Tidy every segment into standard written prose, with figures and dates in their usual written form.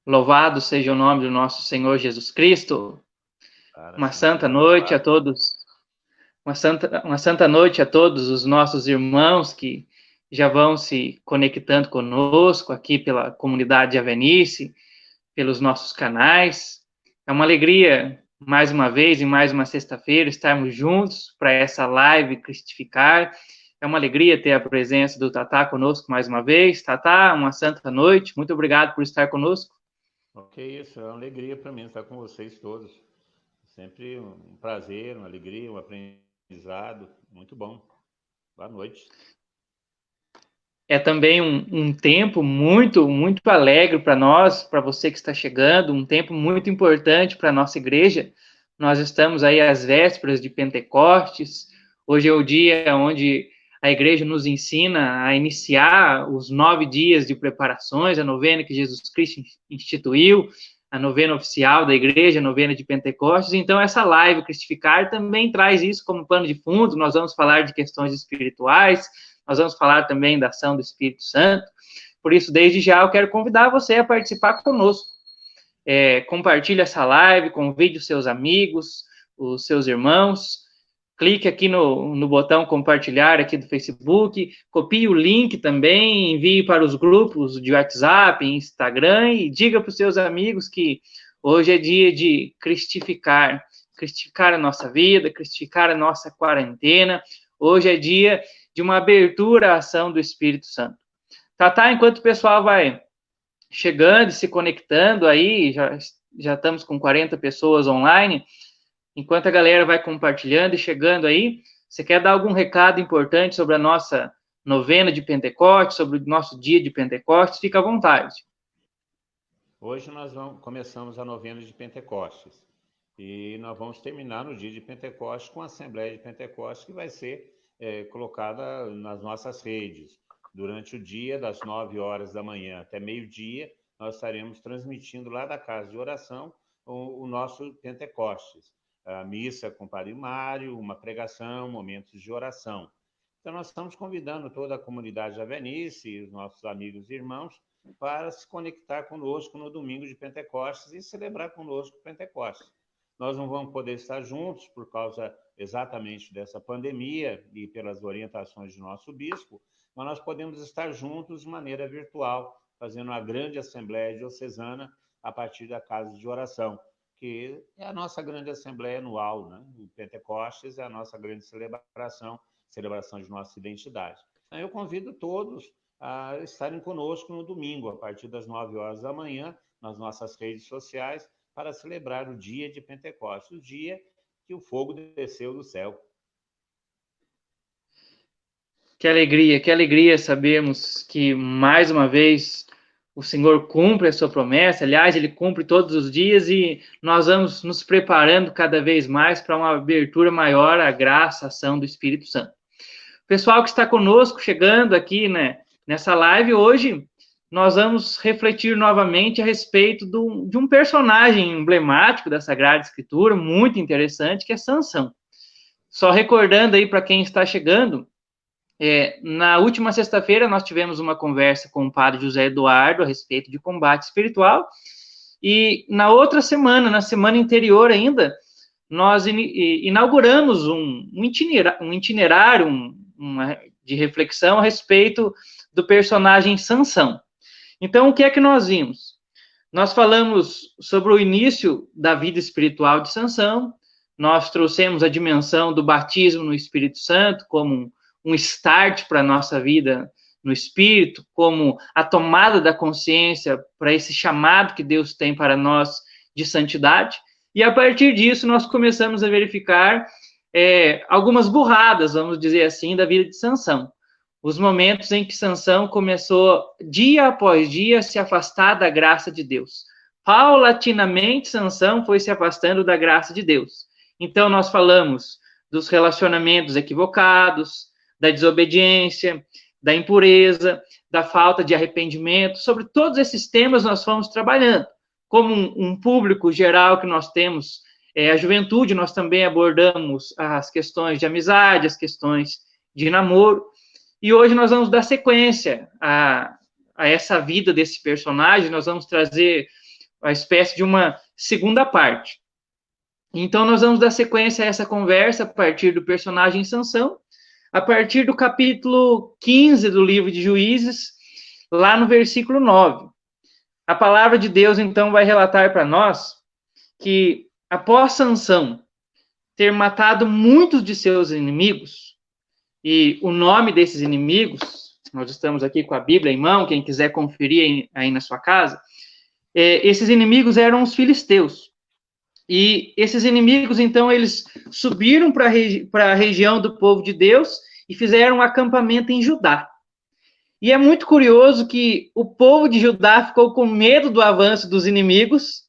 Louvado seja o nome do nosso Senhor Jesus Cristo. Uma santa noite a todos. Uma santa noite a todos os nossos irmãos que já vão se conectando conosco aqui pela comunidade Avenice, pelos nossos canais. É uma alegria, mais uma vez, em mais uma sexta-feira, estarmos juntos para essa live Cristificar. É uma alegria ter a presença do Tatá conosco mais uma vez. Tatá, uma santa noite. Muito obrigado por estar conosco. Ok, isso é uma alegria para mim estar com vocês todos. Sempre um prazer, uma alegria, um aprendizado. Muito bom. Boa noite. É também um tempo muito alegre para nós, para você que está chegando, um tempo muito importante para a nossa igreja. Nós estamos aí às vésperas de Pentecostes. Hoje é o dia onde a igreja nos ensina a iniciar os 9 dias de preparações, a novena que Jesus Cristo instituiu, a novena oficial da igreja, a novena de Pentecostes. Então, essa live Cristificar também traz isso como pano de fundo. Nós vamos falar de questões espirituais, nós vamos falar também da ação do Espírito Santo. Por isso, desde já, eu quero convidar você a participar conosco. Compartilhe essa live, convide os seus amigos, os seus irmãos. Clique aqui no botão compartilhar aqui do Facebook. Copie o link também, envie para os grupos de WhatsApp, Instagram e diga para os seus amigos que hoje é dia de cristificar a nossa vida, cristificar a nossa quarentena. Hoje é dia de uma abertura à ação do Espírito Santo. Tá, enquanto o pessoal vai chegando e se conectando aí, já estamos com 40 pessoas online, enquanto a galera vai compartilhando e chegando aí, você quer dar algum recado importante sobre a nossa novena de Pentecostes, sobre o nosso dia de Pentecostes? Fica à vontade. Hoje nós começamos a novena de Pentecostes e nós vamos terminar no dia de Pentecostes com a Assembleia de Pentecostes que vai ser colocada nas nossas redes. Durante o dia, das 9 horas da manhã até meio-dia, nós estaremos transmitindo lá da casa de oração o nosso Pentecostes. A missa com Padre Mário, uma pregação, momentos de oração. Então, nós estamos convidando toda a comunidade de Avenice e os nossos amigos e irmãos para se conectar conosco no domingo de Pentecostes e celebrar conosco o Pentecostes. Nós não vamos poder estar juntos por causa exatamente dessa pandemia e pelas orientações de nosso bispo, mas nós podemos estar juntos de maneira virtual, fazendo uma grande assembleia diocesana a partir da casa de oração, que é a nossa grande assembleia anual, né? O Pentecostes é a nossa grande celebração de nossa identidade. Então, eu convido todos a estarem conosco no domingo, a partir das 9 horas da manhã, nas nossas redes sociais, para celebrar o dia de Pentecostes, o dia que o fogo desceu do céu. Que alegria sabermos que, mais uma vez, o Senhor cumpre a sua promessa. Aliás, Ele cumpre todos os dias e nós vamos nos preparando cada vez mais para uma abertura maior à graça, à ação do Espírito Santo. Pessoal que está conosco, chegando aqui, né, nessa live, hoje nós vamos refletir novamente a respeito de um personagem emblemático da Sagrada Escritura, muito interessante, que é Sansão. Só recordando aí para quem está chegando, na última sexta-feira nós tivemos uma conversa com o padre José Eduardo a respeito de combate espiritual, e na outra semana, na semana anterior ainda, nós inauguramos um itinerário de reflexão a respeito do personagem Sansão. Então, o que é que nós vimos? Nós falamos sobre o início da vida espiritual de Sansão, nós trouxemos a dimensão do batismo no Espírito Santo como um start para a nossa vida no Espírito, como a tomada da consciência para esse chamado que Deus tem para nós de santidade. E a partir disso, nós começamos a verificar algumas burradas, vamos dizer assim, da vida de Sansão. Os momentos em que Sansão começou, dia após dia, a se afastar da graça de Deus. Paulatinamente, Sansão foi se afastando da graça de Deus. Então, nós falamos dos relacionamentos equivocados, da desobediência, da impureza, da falta de arrependimento. Sobre todos esses temas nós fomos trabalhando. Como um público geral que nós temos, a juventude, nós também abordamos as questões de amizade, as questões de namoro. E hoje nós vamos dar sequência a essa vida desse personagem, nós vamos trazer uma espécie de uma segunda parte. Então, nós vamos dar sequência a essa conversa a partir do personagem Sansão, a partir do capítulo 15 do livro de Juízes, lá no versículo 9. A palavra de Deus, então, vai relatar para nós que, após Sansão ter matado muitos de seus inimigos, e o nome desses inimigos, nós estamos aqui com a Bíblia em mão, quem quiser conferir aí na sua casa, esses inimigos eram os filisteus. E esses inimigos, então, eles subiram para a região do povo de Deus e fizeram um acampamento em Judá. E é muito curioso que o povo de Judá ficou com medo do avanço dos inimigos,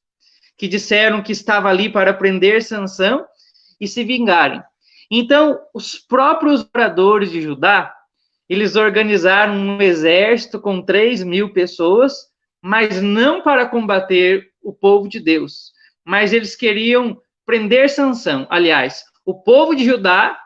que disseram que estava ali para prender Sansão e se vingarem. Então, os próprios moradores de Judá, eles organizaram um exército com 3.000 pessoas, mas não para combater o povo de Deus, mas eles queriam prender Sansão. Aliás, o povo de Judá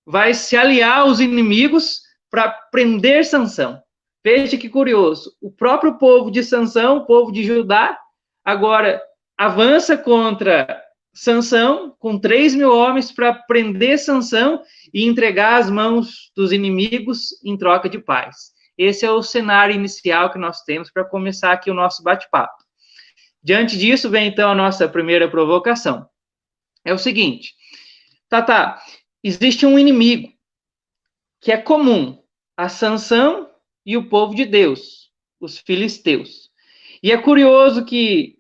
vai se aliar aos inimigos para prender Sansão. Veja que curioso, o próprio povo de Sansão, o povo de Judá, agora avança contra Sansão com 3.000 homens para prender Sansão e entregar as mãos dos inimigos em troca de paz. Esse é o cenário inicial que nós temos para começar aqui o nosso bate-papo. Diante disso, vem então a nossa primeira provocação. É o seguinte, Tata, existe um inimigo que é comum a Sansão e o povo de Deus, os filisteus. E é curioso que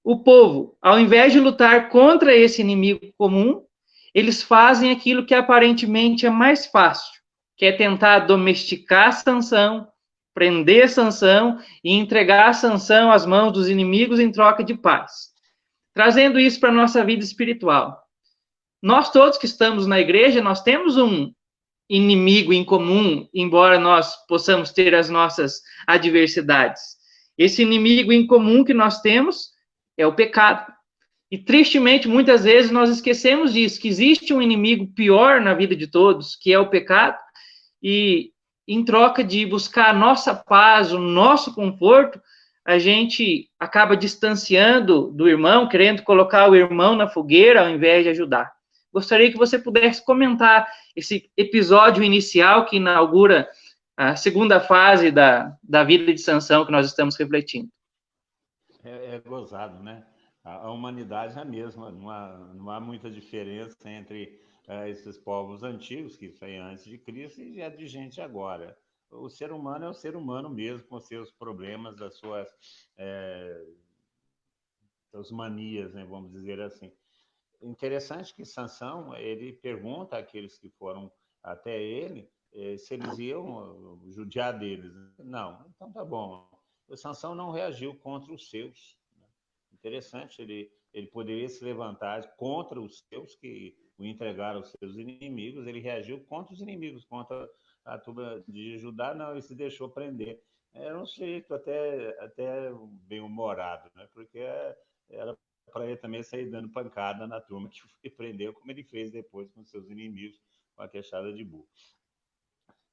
o povo, ao invés de lutar contra esse inimigo comum, eles fazem aquilo que aparentemente é mais fácil, que é tentar domesticar Sansão, prender Sansão e entregar Sansão às mãos dos inimigos em troca de paz. Trazendo isso para a nossa vida espiritual. Nós todos que estamos na igreja, nós temos um inimigo em comum, embora nós possamos ter as nossas adversidades. Esse inimigo em comum que nós temos é o pecado. E, tristemente, muitas vezes nós esquecemos disso, que existe um inimigo pior na vida de todos, que é o pecado, e em troca de buscar a nossa paz, o nosso conforto, a gente acaba distanciando do irmão, querendo colocar o irmão na fogueira ao invés de ajudar. Gostaria que você pudesse comentar esse episódio inicial que inaugura a segunda fase da vida de Sansão que nós estamos refletindo. É gozado, né? A humanidade é a mesma, não há muita diferença entre esses povos antigos, que foi antes de Cristo, e a de gente agora. O ser humano é o ser humano mesmo, com seus problemas, as suas manias, né, vamos dizer assim. Interessante que Sansão, ele pergunta àqueles que foram até ele se eles iam judiar deles. Não, então tá bom. O Sansão não reagiu contra os seus. Interessante, ele poderia se levantar contra os seus que o entregaram aos seus inimigos, ele reagiu contra os inimigos, contra a turma de Judá, não, ele se deixou prender. Era um sujeito até bem-humorado, né? Porque era para ele também sair dando pancada na turma que prendeu, como ele fez depois com seus inimigos, com a queixada de burro.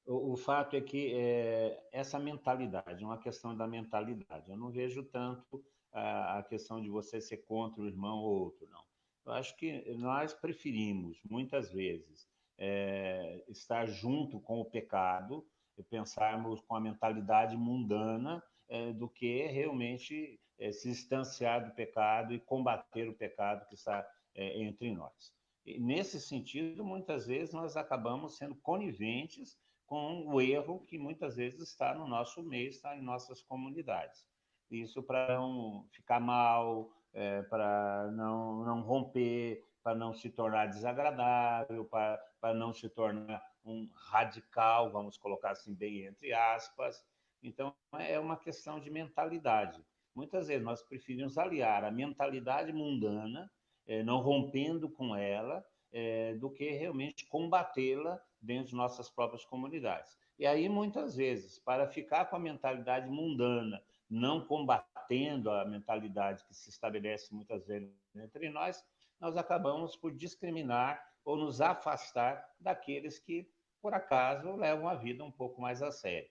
O fato é que essa mentalidade, é uma questão da mentalidade. Eu não vejo tanto a questão de você ser contra o irmão ou outro, não. Eu acho que nós preferimos, muitas vezes, estar junto com o pecado e pensarmos com a mentalidade mundana do que realmente se distanciar do pecado e combater o pecado que está entre nós. E, nesse sentido, muitas vezes nós acabamos sendo coniventes com o erro que muitas vezes está no nosso meio, está em nossas comunidades. Isso para não ficar mal, para não romper, para não se tornar desagradável, para não se tornar um radical, vamos colocar assim bem entre aspas. Então, é uma questão de mentalidade. Muitas vezes nós preferimos aliar a mentalidade mundana, não rompendo com ela, do que realmente combatê-la dentro de nossas próprias comunidades. E aí, muitas vezes, para ficar com a mentalidade mundana, não combatendo a mentalidade que se estabelece muitas vezes entre nós acabamos por discriminar ou nos afastar daqueles que, por acaso, levam a vida um pouco mais a sério.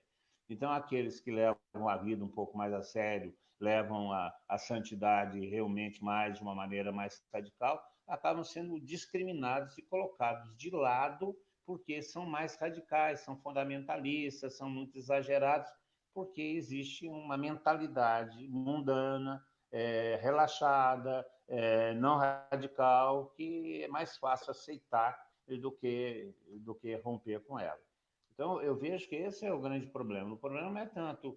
Então, aqueles que levam a vida um pouco mais a sério, levam a santidade realmente mais de uma maneira mais radical, acabam sendo discriminados e colocados de lado porque são mais radicais, são fundamentalistas, são muito exagerados, porque existe uma mentalidade mundana, relaxada, não radical, que é mais fácil aceitar do que romper com ela. Então, eu vejo que esse é o grande problema. O problema não é tanto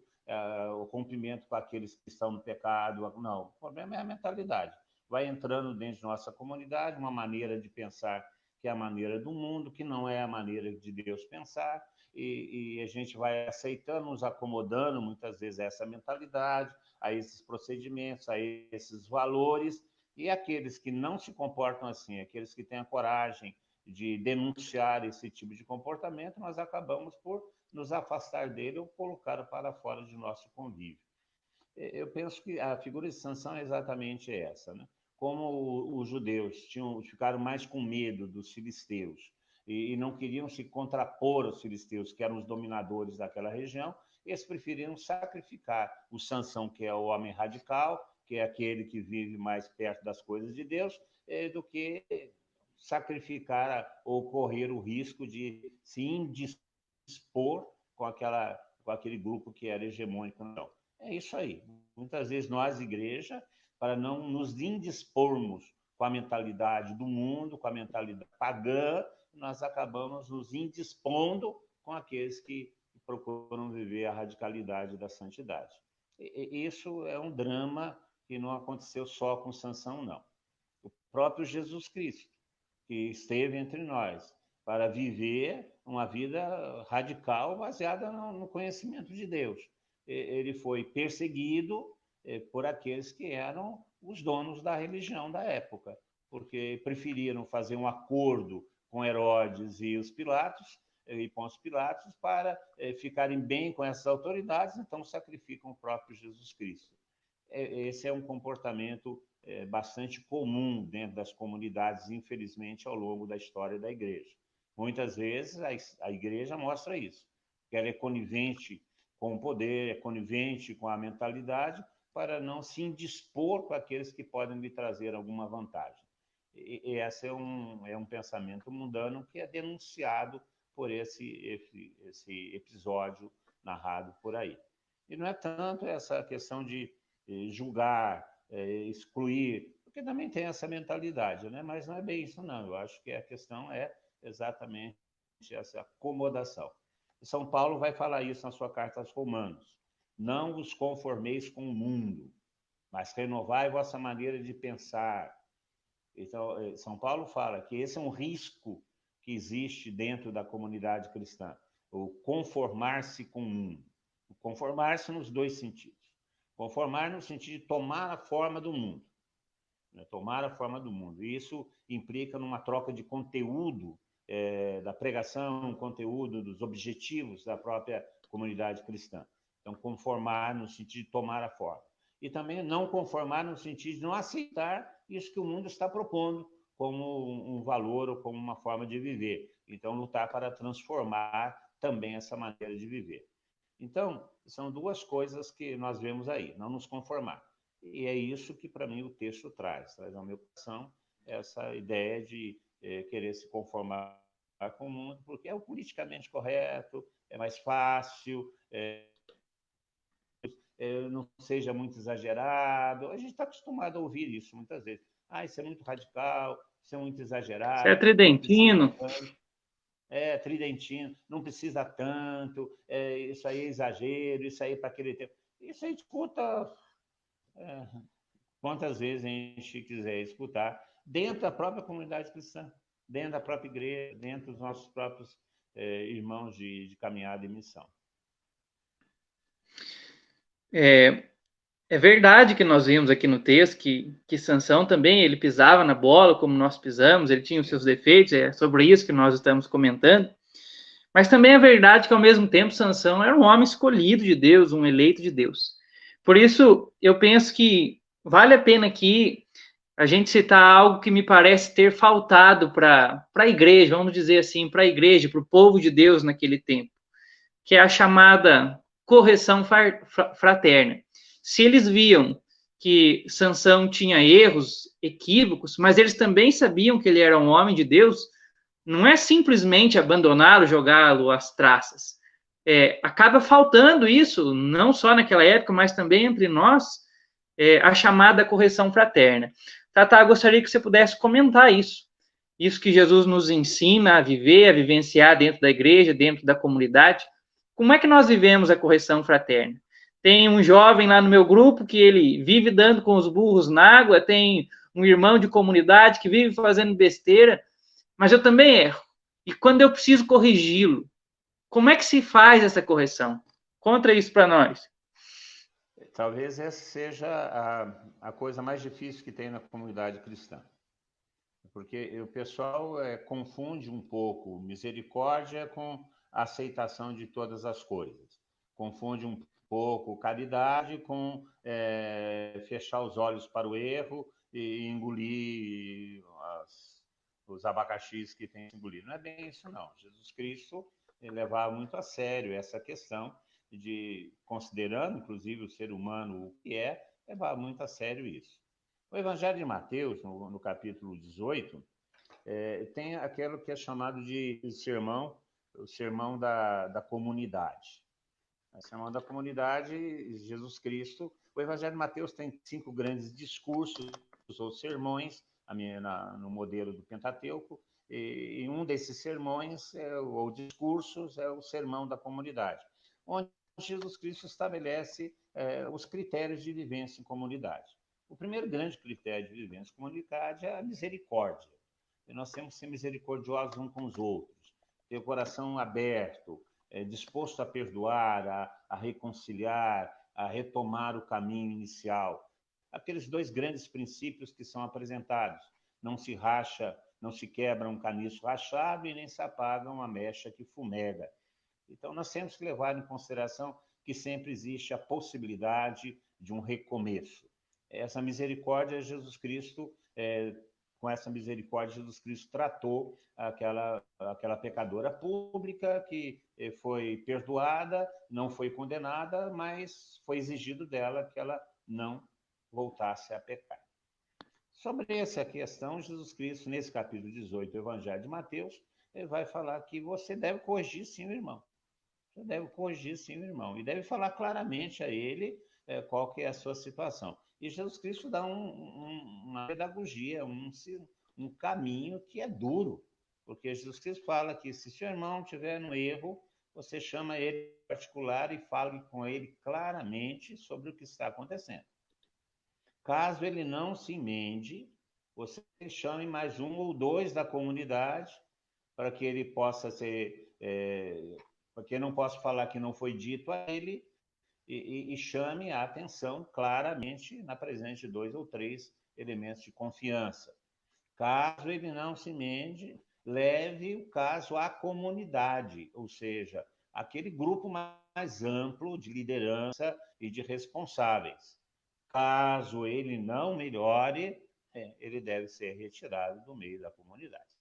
o rompimento com aqueles que estão no pecado, não. O problema é a mentalidade. Vai entrando dentro de nossa comunidade uma maneira de pensar que é a maneira do mundo, que não é a maneira de Deus pensar, e a gente vai aceitando, nos acomodando muitas vezes a essa mentalidade, a esses procedimentos, a esses valores, e aqueles que não se comportam assim, aqueles que têm a coragem de denunciar esse tipo de comportamento, nós acabamos por nos afastar dele ou colocar para fora de nosso convívio. Eu penso que a figura de Sansão é exatamente essa, né? Como os judeus ficaram mais com medo dos filisteus e não queriam se contrapor aos filisteus, que eram os dominadores daquela região, eles preferiram sacrificar o Sansão, que é o homem radical, que é aquele que vive mais perto das coisas de Deus, do que sacrificar ou correr o risco de se indispor com aquele grupo que era hegemônico. Não. É isso aí. Muitas vezes nós, igreja, para não nos indispormos com a mentalidade do mundo, com a mentalidade pagã, nós acabamos nos indispondo com aqueles que procuram viver a radicalidade da santidade. E isso é um drama que não aconteceu só com Sansão, não. O próprio Jesus Cristo, que esteve entre nós, para viver uma vida radical baseada no conhecimento de Deus. Ele foi perseguido por aqueles que eram os donos da religião da época, porque preferiram fazer um acordo com Herodes e os Pilatos, e Pôncio Pilatos, para ficarem bem com essas autoridades, então sacrificam o próprio Jesus Cristo. Esse é um comportamento bastante comum dentro das comunidades, infelizmente, ao longo da história da igreja. Muitas vezes a igreja mostra isso, que ela é conivente com o poder, é conivente com a mentalidade, para não se indispor com aqueles que podem lhe trazer alguma vantagem. E esse é um pensamento mundano que é denunciado por esse episódio narrado por aí. E não é tanto essa questão de julgar, excluir, porque também tem essa mentalidade, né? Mas não é bem isso, não. Eu acho que a questão é exatamente essa acomodação. E São Paulo vai falar isso na sua carta aos Romanos. Não vos conformeis com o mundo, mas renovai vossa maneira de pensar. Então, São Paulo fala que esse é um risco que existe dentro da comunidade cristã, o conformar-se com o mundo. O conformar-se nos dois sentidos. Conformar no sentido de tomar a forma do mundo. Né? Tomar a forma do mundo. E isso implica numa troca de conteúdo da pregação, conteúdo dos objetivos da própria comunidade cristã. Então, conformar no sentido de tomar a forma. E também não conformar no sentido de não aceitar isso que o mundo está propondo como um valor ou como uma forma de viver. Então, lutar para transformar também essa maneira de viver. Então, são duas coisas que nós vemos aí, não nos conformar. E é isso que, para mim, o texto traz ao meu coração, essa ideia de querer se conformar com o mundo, porque é o politicamente correto, é mais fácil, não seja muito exagerado. A gente está acostumado a ouvir isso muitas vezes. Isso é muito radical, isso é muito exagerado. Isso é tridentino. Tridentino, não precisa tanto, isso aí é exagero, isso aí para aquele tempo. Isso a gente escuta quantas vezes a gente quiser escutar, dentro da própria comunidade cristã, dentro da própria igreja, dentro dos nossos próprios irmãos de caminhada e missão. É verdade que nós vimos aqui no texto que Sansão também, ele pisava na bola como nós pisamos, ele tinha os seus defeitos, é sobre isso que nós estamos comentando. Mas também é verdade que, ao mesmo tempo, Sansão era um homem escolhido de Deus, um eleito de Deus. Por isso, eu penso que vale a pena aqui a gente citar algo que me parece ter faltado para a igreja, vamos dizer assim, para a igreja, para o povo de Deus naquele tempo, que é a chamada correção fraterna. Se eles viam que Sansão tinha erros, equívocos, mas eles também sabiam que ele era um homem de Deus, não é simplesmente abandoná-lo, jogá-lo às traças. Acaba faltando isso, não só naquela época, mas também entre nós, a chamada correção fraterna. Tata, gostaria que você pudesse comentar isso. Isso que Jesus nos ensina a viver, a vivenciar dentro da igreja, dentro da comunidade. Como é que nós vivemos a correção fraterna? Tem um jovem lá no meu grupo que ele vive dando com os burros na água, tem um irmão de comunidade que vive fazendo besteira, mas eu também erro. E quando eu preciso corrigi-lo, como é que se faz essa correção? Conta isso para nós. Talvez essa seja a coisa mais difícil que tem na comunidade cristã. Porque o pessoal confunde um pouco misericórdia com aceitação de todas as coisas. Confunde um pouco caridade com fechar os olhos para o erro e engolir os abacaxis que tem que engolir. Não é bem isso, não. Jesus Cristo levava muito a sério essa questão de, considerando, inclusive, o ser humano o que levar muito a sério isso. O Evangelho de Mateus, no capítulo 18, tem aquilo que é chamado de sermão, o sermão da comunidade. O sermão da comunidade, Jesus Cristo. O Evangelho de Mateus tem 5 grandes discursos ou sermões, no modelo do Pentateuco, e um desses sermões ou discursos é o sermão da comunidade, onde Jesus Cristo estabelece os critérios de vivência em comunidade. O primeiro grande critério de vivência em comunidade é a misericórdia. E nós temos que ser misericordiosos uns com os outros, ter o coração aberto, disposto a perdoar, a reconciliar, a retomar o caminho inicial. Aqueles 2 grandes princípios que são apresentados. Não se racha, não se quebra um caniço rachado e nem se apaga uma mecha que fumega. Então, nós temos que levar em consideração que sempre existe a possibilidade de um recomeço. Essa misericórdia, Jesus Cristo, com essa misericórdia, Jesus Cristo tratou aquela pecadora pública que foi perdoada, não foi condenada, mas foi exigido dela que ela não voltasse a pecar. Sobre essa questão, Jesus Cristo, nesse capítulo 18 do Evangelho de Mateus, ele vai falar que você deve corrigir sim o irmão. Você deve corrigir sim o irmão. E deve falar claramente a ele qual que é a sua situação. E Jesus Cristo dá uma pedagogia, um caminho que é duro. Porque Jesus Cristo fala que se seu irmão tiver no erro, você chama ele em particular e fale com ele claramente sobre o que está acontecendo. Caso ele não se emende, você chame mais 1 ou 2 da comunidade para que ele possa ser... porque não posso falar que não foi dito a ele, e chame a atenção claramente na presença de 2 ou 3 elementos de confiança. Caso ele não se emende, leve o caso à comunidade, ou seja, aquele grupo mais amplo de liderança e de responsáveis. Caso ele não melhore, ele deve ser retirado do meio da comunidade.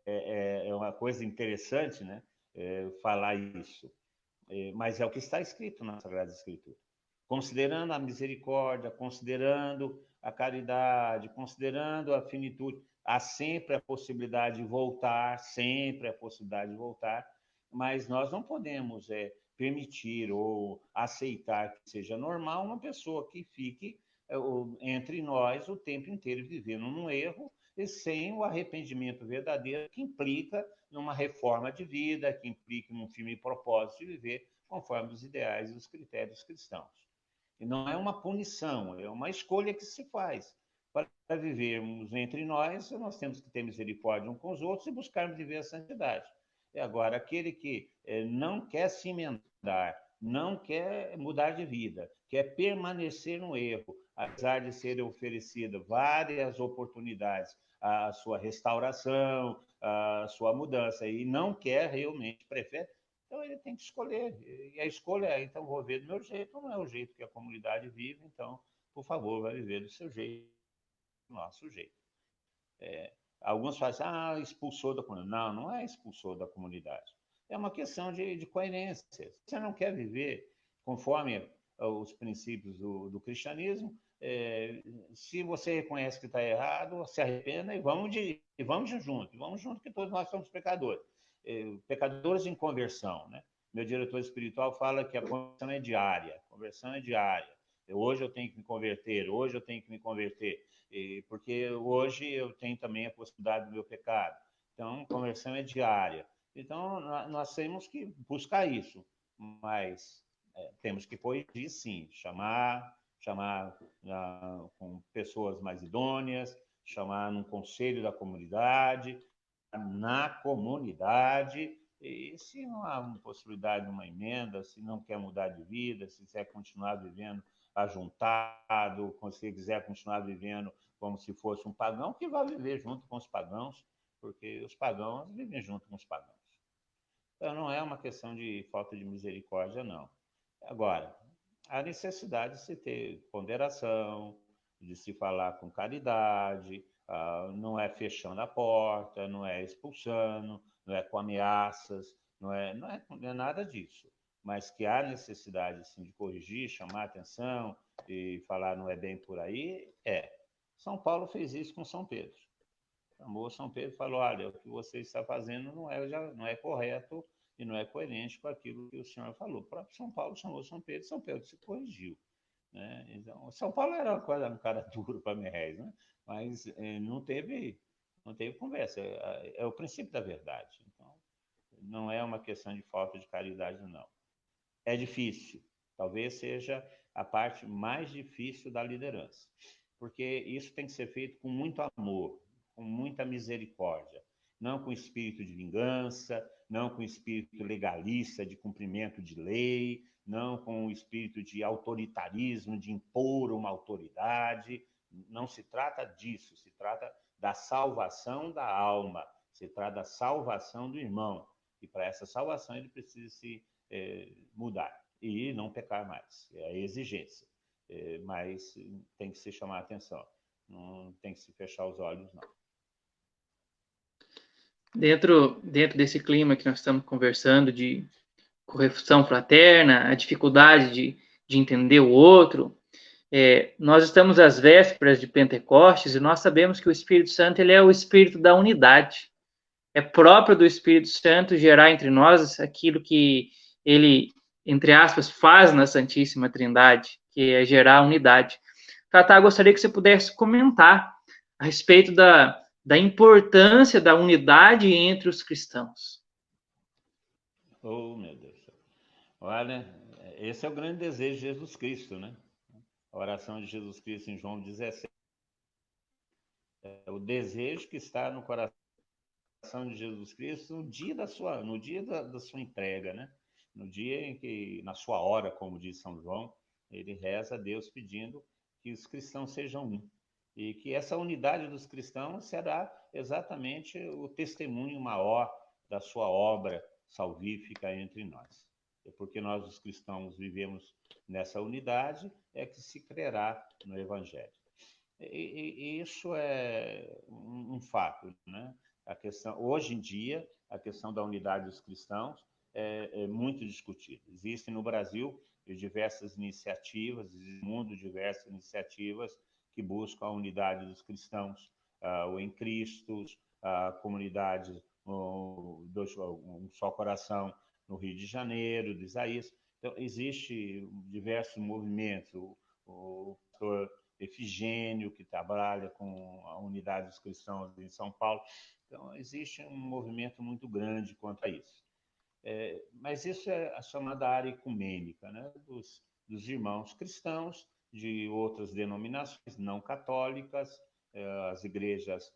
É uma coisa interessante, né? Falar isso. Mas é o que está escrito na Sagrada Escritura. Considerando a misericórdia, considerando a caridade, considerando a finitude, há sempre a possibilidade de voltar, sempre a possibilidade de voltar, mas nós não podemos permitir ou aceitar que seja normal uma pessoa que fique entre nós o tempo inteiro vivendo num erro e sem o arrependimento verdadeiro que implica numa reforma de vida, que implica num firme propósito de viver conforme os ideais e os critérios cristãos. E não é uma punição, é uma escolha que se faz. Para vivermos entre nós temos que ter misericórdia uns com os outros e buscarmos viver a santidade. E agora, aquele que não quer se emendar, não quer mudar de vida, quer permanecer no erro, apesar de serem oferecidas várias oportunidades à sua restauração, à sua mudança, e não quer realmente, prefere, então ele tem que escolher. E a escolha é, então, vou viver do meu jeito, não é o jeito que a comunidade vive, então, por favor, vai viver do seu jeito, do nosso jeito. Alguns falam assim, expulsou da comunidade. Não, não é expulsou da comunidade. É uma questão de coerência. Se você não quer viver conforme os princípios do cristianismo, se você reconhece que está errado, se arrependa e vamos junto, que todos nós somos pecadores. Pecadores em conversão, né? Meu diretor espiritual fala que a conversão é diária. Conversão é diária. Hoje eu tenho que me converter, hoje eu tenho que me converter, porque hoje eu tenho também a possibilidade do meu pecado. Então, conversão é diária. Então, nós temos que buscar isso, mas temos que corrigir, sim, chamar com pessoas mais idôneas, chamar num conselho da comunidade, na comunidade, e se não há uma possibilidade de uma emenda, se não quer mudar de vida, se quiser continuar vivendo ajuntado, se quiser continuar vivendo como se fosse um pagão, que vai viver junto com os pagãos, porque os pagãos vivem junto com os pagãos. Então, não é uma questão de falta de misericórdia, não. Agora, a necessidade de se ter ponderação, de se falar com caridade, não é fechando a porta, não é expulsando, não é com ameaças, não é nada disso. Mas que há necessidade, sim, de corrigir, chamar a atenção e falar não é bem por aí, São Paulo fez isso com São Pedro. Chamou São Pedro e falou: olha, o que você está fazendo não é correto e não é coerente com aquilo que o senhor falou. O próprio São Paulo chamou São Pedro se corrigiu. Né? Então, São Paulo era um cara duro para Merréis, né? Mas não teve conversa. É o princípio da verdade. Então, não é uma questão de falta de caridade, não. É difícil. Talvez seja a parte mais difícil da liderança, porque isso tem que ser feito com muito amor, com muita misericórdia, não com espírito de vingança, não com espírito legalista de cumprimento de lei, não com o espírito de autoritarismo, de impor uma autoridade. Não se trata disso, se trata da salvação da alma, se trata da salvação do irmão. E para essa salvação ele precisa se mudar e não pecar mais. É a exigência. Mas tem que se chamar a atenção. Não tem que se fechar os olhos, não. Dentro desse clima que nós estamos conversando de correção fraterna, a dificuldade de entender o outro, nós estamos às vésperas de Pentecostes e nós sabemos que o Espírito Santo ele é o Espírito da unidade. É próprio do Espírito Santo gerar entre nós aquilo que ele, entre aspas, faz na Santíssima Trindade, que é gerar unidade. Tatá, gostaria que você pudesse comentar a respeito da importância da unidade entre os cristãos. Oh, meu Deus. Olha, esse é o grande desejo de Jesus Cristo, né? A oração de Jesus Cristo em João 17. O desejo que está no coração de Jesus Cristo no dia da sua entrega, né? No dia em que, na sua hora, como diz São João, ele reza a Deus pedindo que os cristãos sejam um. E que essa unidade dos cristãos será exatamente o testemunho maior da sua obra salvífica entre nós. É porque nós, os cristãos, vivemos nessa unidade, é que se crerá no Evangelho. E isso é um fato, né? A questão, hoje em dia, a questão da unidade dos cristãos é muito discutida. Existem no Brasil diversas iniciativas, no mundo diversas iniciativas que buscam a unidade dos cristãos, o Em Cristo, a comunidade Um Só Coração no Rio de Janeiro, do Isaías. Então, existem diversos movimentos. O pastor Efigênio, que trabalha com a unidade dos cristãos em São Paulo. Então, existe um movimento muito grande quanto a isso. Mas isso é a chamada área ecumênica, né? dos irmãos cristãos de outras denominações não católicas, as igrejas,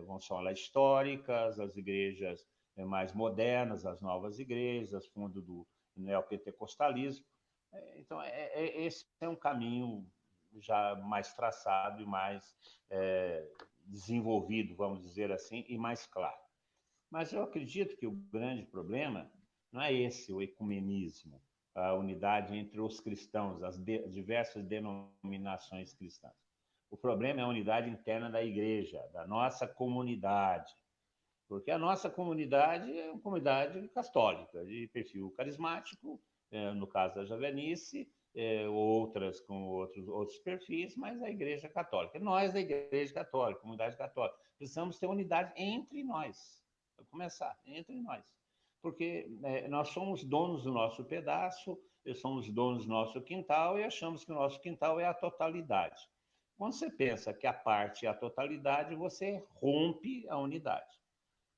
vamos falar, históricas, as igrejas mais modernas, as novas igrejas, fundo do neopentecostalismo. Então, esse é um caminho já mais traçado e mais desenvolvido, vamos dizer assim, e mais claro. Mas eu acredito que o grande problema não é esse, o ecumenismo, a unidade entre os cristãos, as diversas denominações cristãs. O problema é a unidade interna da igreja, da nossa comunidade. Porque a nossa comunidade é uma comunidade católica, de perfil carismático, no caso da Javenice, outras com outros perfis, mas a Igreja Católica. Nós, da Igreja Católica, comunidade católica, precisamos ter unidade entre nós, para começar, entre nós. Porque nós somos donos do nosso pedaço, somos donos do nosso quintal e achamos que o nosso quintal é a totalidade. Quando você pensa que a parte é a totalidade, você rompe a unidade.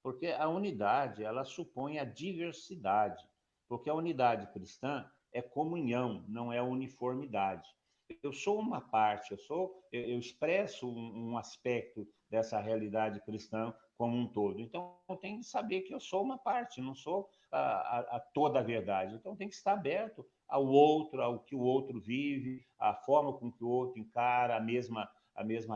Porque a unidade, ela supõe a diversidade, porque a unidade cristã é comunhão, não é uniformidade. Eu sou uma parte, eu expresso um aspecto dessa realidade cristã como um todo. Então, eu tenho que saber que eu sou uma parte, não sou a toda a verdade. Então, tem que estar aberto ao outro, ao que o outro vive, à forma com que o outro encara a mesma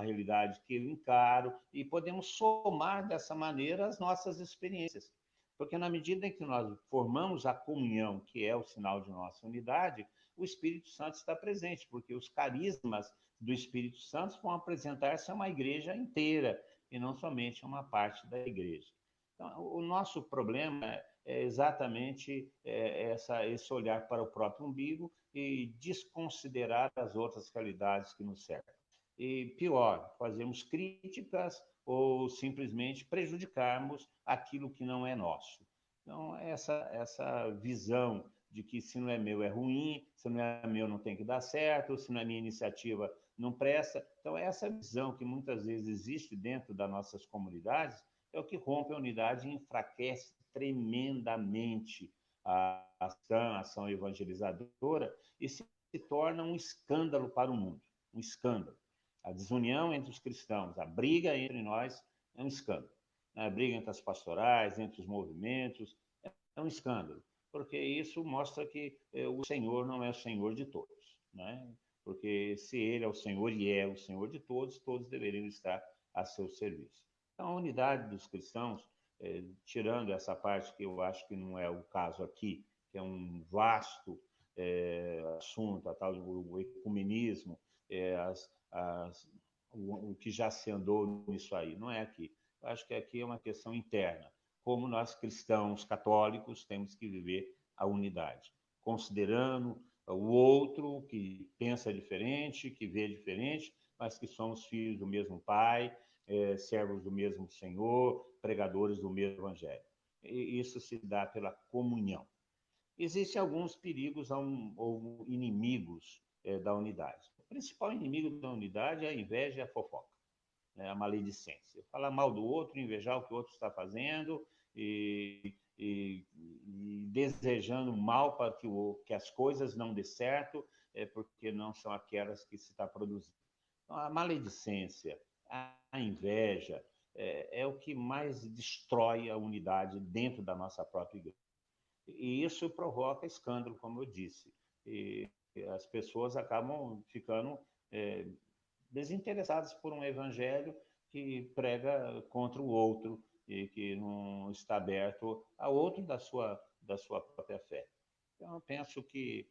realidade que eu encaro, e podemos somar dessa maneira as nossas experiências. Porque na medida em que nós formamos a comunhão, que é o sinal de nossa unidade, o Espírito Santo está presente, porque os carismas do Espírito Santo vão apresentar-se a uma igreja inteira, e não somente a uma parte da igreja. Então, o nosso problema é exatamente esse olhar para o próprio umbigo e desconsiderar as outras realidades que nos cercam. E pior, fazermos críticas ou simplesmente prejudicarmos aquilo que não é nosso. Então, essa visão de que se não é meu é ruim, se não é meu não tem que dar certo, se não é minha iniciativa não presta. Então, essa visão que muitas vezes existe dentro das nossas comunidades é o que rompe a unidade e enfraquece tremendamente a ação evangelizadora e se torna um escândalo para o mundo, um escândalo. A desunião entre os cristãos, a briga entre nós é um escândalo. A briga entre as pastorais, entre os movimentos, é um escândalo, porque isso mostra que o Senhor não é o Senhor de todos, né? Porque se Ele é o Senhor e é o Senhor de todos, todos deveriam estar a seu serviço. Então, a unidade dos cristãos, tirando essa parte que eu acho que não é o caso aqui, que é um vasto assunto, a tal do ecumenismo, o que já se andou nisso aí. Não é aqui. Eu acho que aqui é uma questão interna. Como nós cristãos católicos temos que viver a unidade, considerando o outro que pensa diferente, que vê diferente, mas que somos filhos do mesmo Pai, servos do mesmo Senhor, pregadores do mesmo Evangelho. E isso se dá pela comunhão. Existem alguns perigos ou inimigos da unidade. O principal inimigo da unidade é a inveja e a fofoca, né? A maledicência. Falar mal do outro, invejar o que o outro está fazendo e desejando mal para que as coisas não dê certo, porque não são aquelas que se está produzindo. Então, a maledicência, a inveja, é o que mais destrói a unidade dentro da nossa própria igreja. E isso provoca escândalo, como eu disse. E as pessoas acabam ficando desinteressadas por um evangelho que prega contra o outro e que não está aberto a outro da sua própria fé. Então, eu penso que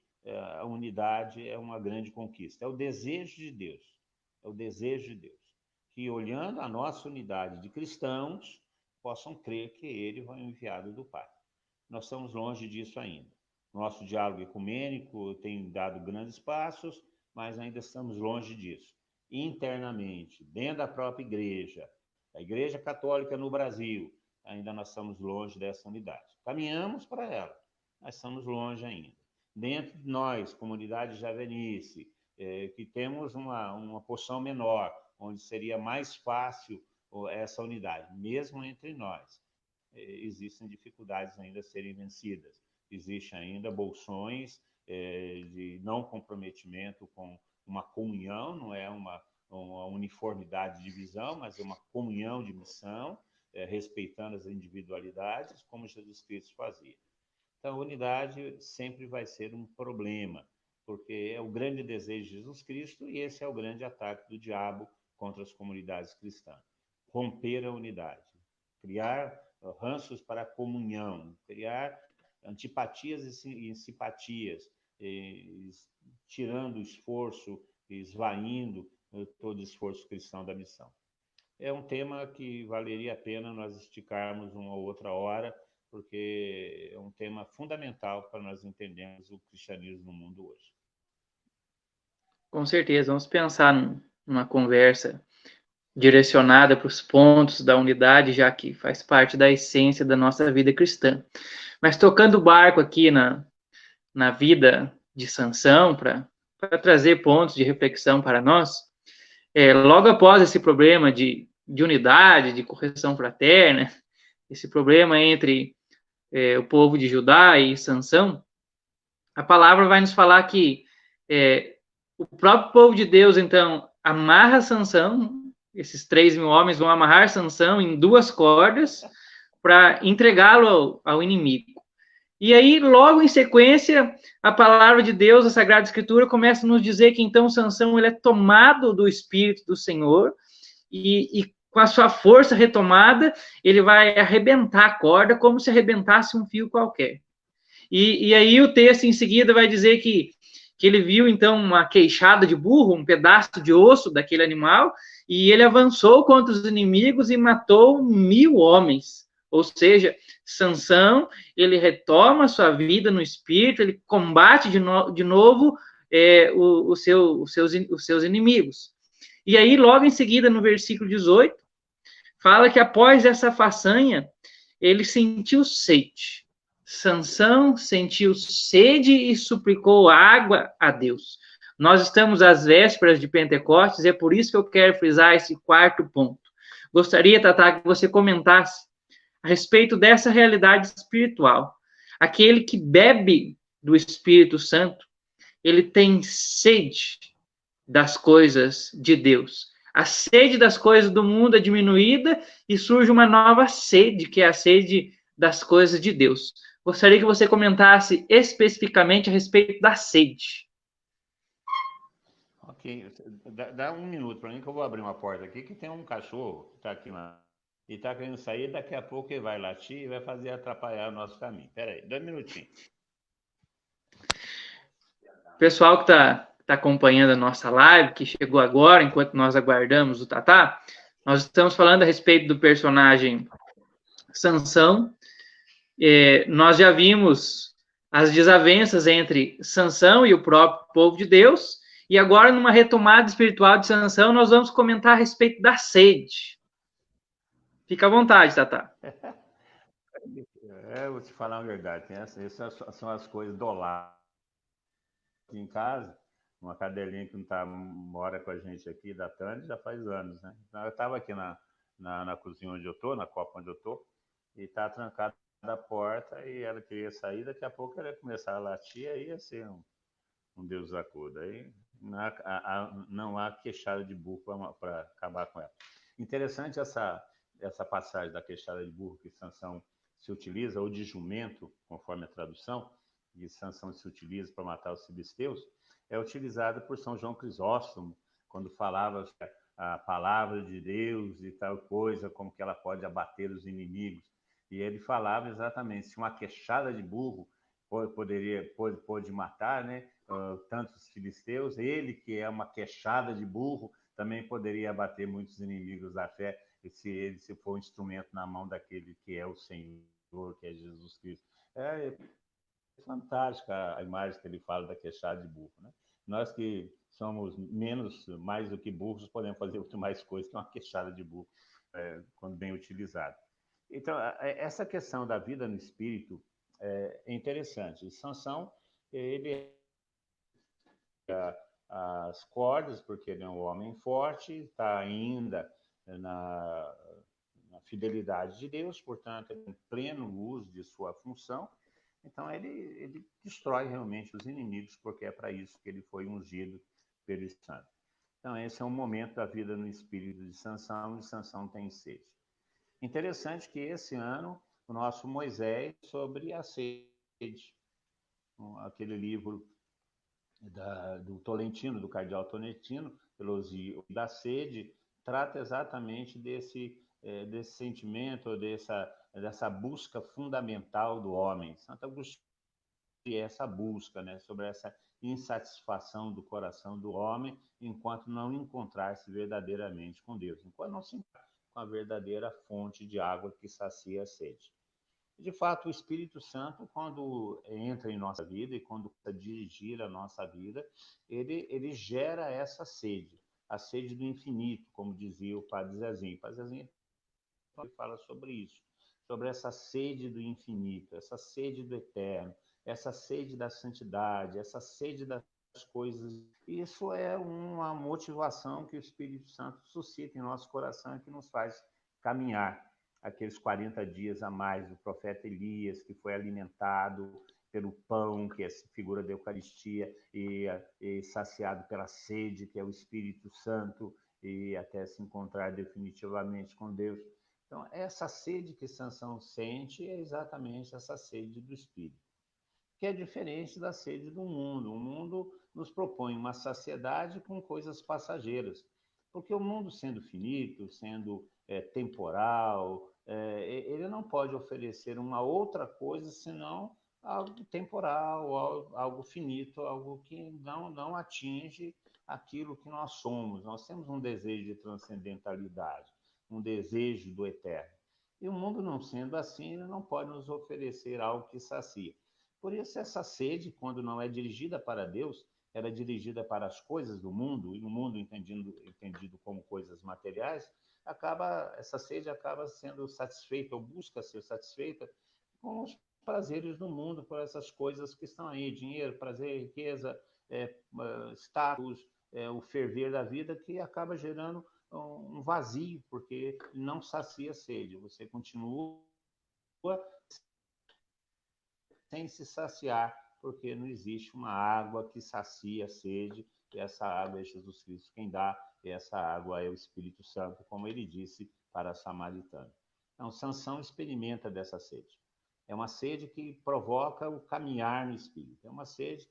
a unidade é uma grande conquista. É o desejo de Deus. É o desejo de Deus. Que, olhando a nossa unidade de cristãos, possam crer que Ele foi o enviado do Pai. Nós estamos longe disso ainda. Nosso diálogo ecumênico tem dado grandes passos, mas ainda estamos longe disso. Internamente, dentro da própria igreja, a Igreja Católica no Brasil, ainda nós estamos longe dessa unidade. Caminhamos para ela, mas estamos longe ainda. Dentro de nós, comunidade javenice, que temos uma porção menor, onde seria mais fácil essa unidade, mesmo entre nós, existem dificuldades ainda a serem vencidas. Existem ainda bolsões de não comprometimento com uma comunhão, não é uma uniformidade de visão, mas é uma comunhão de missão, respeitando as individualidades, como Jesus Cristo fazia. Então, a unidade sempre vai ser um problema, porque é o grande desejo de Jesus Cristo e esse é o grande ataque do diabo contra as comunidades cristãs. Romper a unidade, criar ranços para a comunhão, criar antipatias e simpatias, tirando o esforço, esvaindo todo o esforço cristão da missão. é um tema que valeria a pena nós esticarmos uma outra hora, porque é um tema fundamental para nós entendermos o cristianismo no mundo hoje. Com certeza, vamos pensar numa conversa direcionada para os pontos da unidade, já que faz parte da essência da nossa vida cristã. Mas tocando o barco aqui na vida de Sansão, para trazer pontos de reflexão para nós, logo após esse problema de unidade, de correção fraterna, esse problema entre o povo de Judá e Sansão, a palavra vai nos falar que o próprio povo de Deus, então, amarra Sansão, esses 3.000 homens vão amarrar Sansão em 2 cordas para entregá-lo ao inimigo. E aí, logo em sequência, a palavra de Deus, a Sagrada Escritura, começa a nos dizer que então Sansão ele é tomado do Espírito do Senhor e com a sua força retomada, ele vai arrebentar a corda como se arrebentasse um fio qualquer. E aí o texto em seguida vai dizer que ele viu então uma queixada de burro, um pedaço de osso daquele animal, e ele avançou contra os inimigos e matou 1.000 homens. Ou seja, Sansão, ele retoma a sua vida no espírito, ele combate de novo os seus inimigos. E aí, logo em seguida, no versículo 18, fala que após essa façanha, ele sentiu sede. Sansão sentiu sede e suplicou água a Deus. Nós estamos às vésperas de Pentecostes, e é por isso que eu quero frisar esse 4º ponto. Gostaria, Tatá, que você comentasse a respeito dessa realidade espiritual. Aquele que bebe do Espírito Santo, ele tem sede das coisas de Deus. A sede das coisas do mundo é diminuída e surge uma nova sede, que é a sede das coisas de Deus. Gostaria que você comentasse especificamente a respeito da sede. Ok, dá 1 minuto para mim que eu vou abrir uma porta aqui, que tem um cachorro que está aqui e está querendo sair, daqui a pouco ele vai latir e vai fazer atrapalhar o nosso caminho. Espera aí, 2 minutinhos. Pessoal que está acompanhando a nossa live, que chegou agora, enquanto nós aguardamos o Tatá, nós estamos falando a respeito do personagem Sansão. Nós já vimos as desavenças entre Sansão e o próprio povo de Deus, e agora, numa retomada espiritual de Sansão, nós vamos comentar a respeito da sede. Fica à vontade, Tatá. Eu vou te falar a verdade, essas são as coisas do lar. Aqui em casa, uma cadelinha que não mora com a gente aqui, da Tânia, já faz anos, né? Então, eu estava aqui na cozinha onde eu estou, na copa onde eu estou, e está trancada a porta e ela queria sair, daqui a pouco ela ia começar a latir, aí ia ser um Deus acuda. Aí não há queixada de burro para acabar com ela. Interessante essa passagem da queixada de burro que Sansão se utiliza, ou de jumento, conforme a tradução, que Sansão se utiliza para matar os filisteus, é utilizada por São João Crisóstomo, quando falava a palavra de Deus e tal coisa, como que ela pode abater os inimigos. E ele falava exatamente, se uma queixada de burro pode matar, né, tantos filisteus, ele que é uma queixada de burro também poderia abater muitos inimigos da fé, se for um instrumento na mão daquele que é o Senhor, que é Jesus Cristo. É fantástica a imagem que ele fala da queixada de burro, né? Nós que somos mais do que burros, podemos fazer muito mais coisas que uma queixada de burro, quando bem utilizada. Então, essa questão da vida no espírito é interessante. Sansão, ele as cordas, porque ele é um homem forte, está ainda na fidelidade de Deus, portanto, em pleno uso de sua função. Então, ele destrói realmente os inimigos, porque é para isso que ele foi ungido pelo Espírito Santo. Então, esse é um momento da vida no espírito de Sansão, e Sansão tem sede. Interessante que esse ano, o nosso Moisés, sobre a sede, aquele livro do Tolentino, do cardeal Tolentino, Elogio da Sede, trata exatamente desse sentimento, dessa busca fundamental do homem. Santo Agostinho é essa busca, né, sobre essa insatisfação do coração do homem enquanto não encontrar-se verdadeiramente com Deus, enquanto não se encontrar com a verdadeira fonte de água que sacia a sede. De fato, o Espírito Santo, quando entra em nossa vida e quando dirigir a nossa vida, ele gera essa sede, a sede do infinito, como dizia o Padre Zezinho. O Padre Zezinho fala sobre isso, sobre essa sede do infinito, essa sede do eterno, essa sede da santidade, essa sede das coisas. Isso é uma motivação que o Espírito Santo suscita em nosso coração e que nos faz caminhar aqueles 40 dias a mais do profeta Elias, que foi alimentado pelo pão, que é a figura da Eucaristia, e saciado pela sede, que é o Espírito Santo, e até se encontrar definitivamente com Deus. Então, essa sede que Sansão sente é exatamente essa sede do Espírito, que é diferente da sede do mundo. O mundo nos propõe uma saciedade com coisas passageiras, porque o mundo, sendo finito, sendo temporal, ele não pode oferecer uma outra coisa senão algo temporal, algo finito, algo que não atinge aquilo que nós somos. Nós temos um desejo de transcendentalidade, um desejo do eterno. E o mundo, não sendo assim, ele não pode nos oferecer algo que sacia. Por isso, essa sede, quando não é dirigida para Deus, ela é dirigida para as coisas do mundo, e o mundo entendido como coisas materiais, essa sede acaba sendo satisfeita, ou busca ser satisfeita, com os prazeres do mundo, por essas coisas que estão aí, dinheiro, prazer, riqueza, status, o ferver da vida, que acaba gerando um vazio, porque não sacia a sede. Você continua sem se saciar, porque não existe uma água que sacia a sede, e essa água é Jesus Cristo quem dá, e essa água é o Espírito Santo, como ele disse para a samaritana. Então, Sansão experimenta dessa sede. É uma sede que provoca o caminhar no Espírito, é uma sede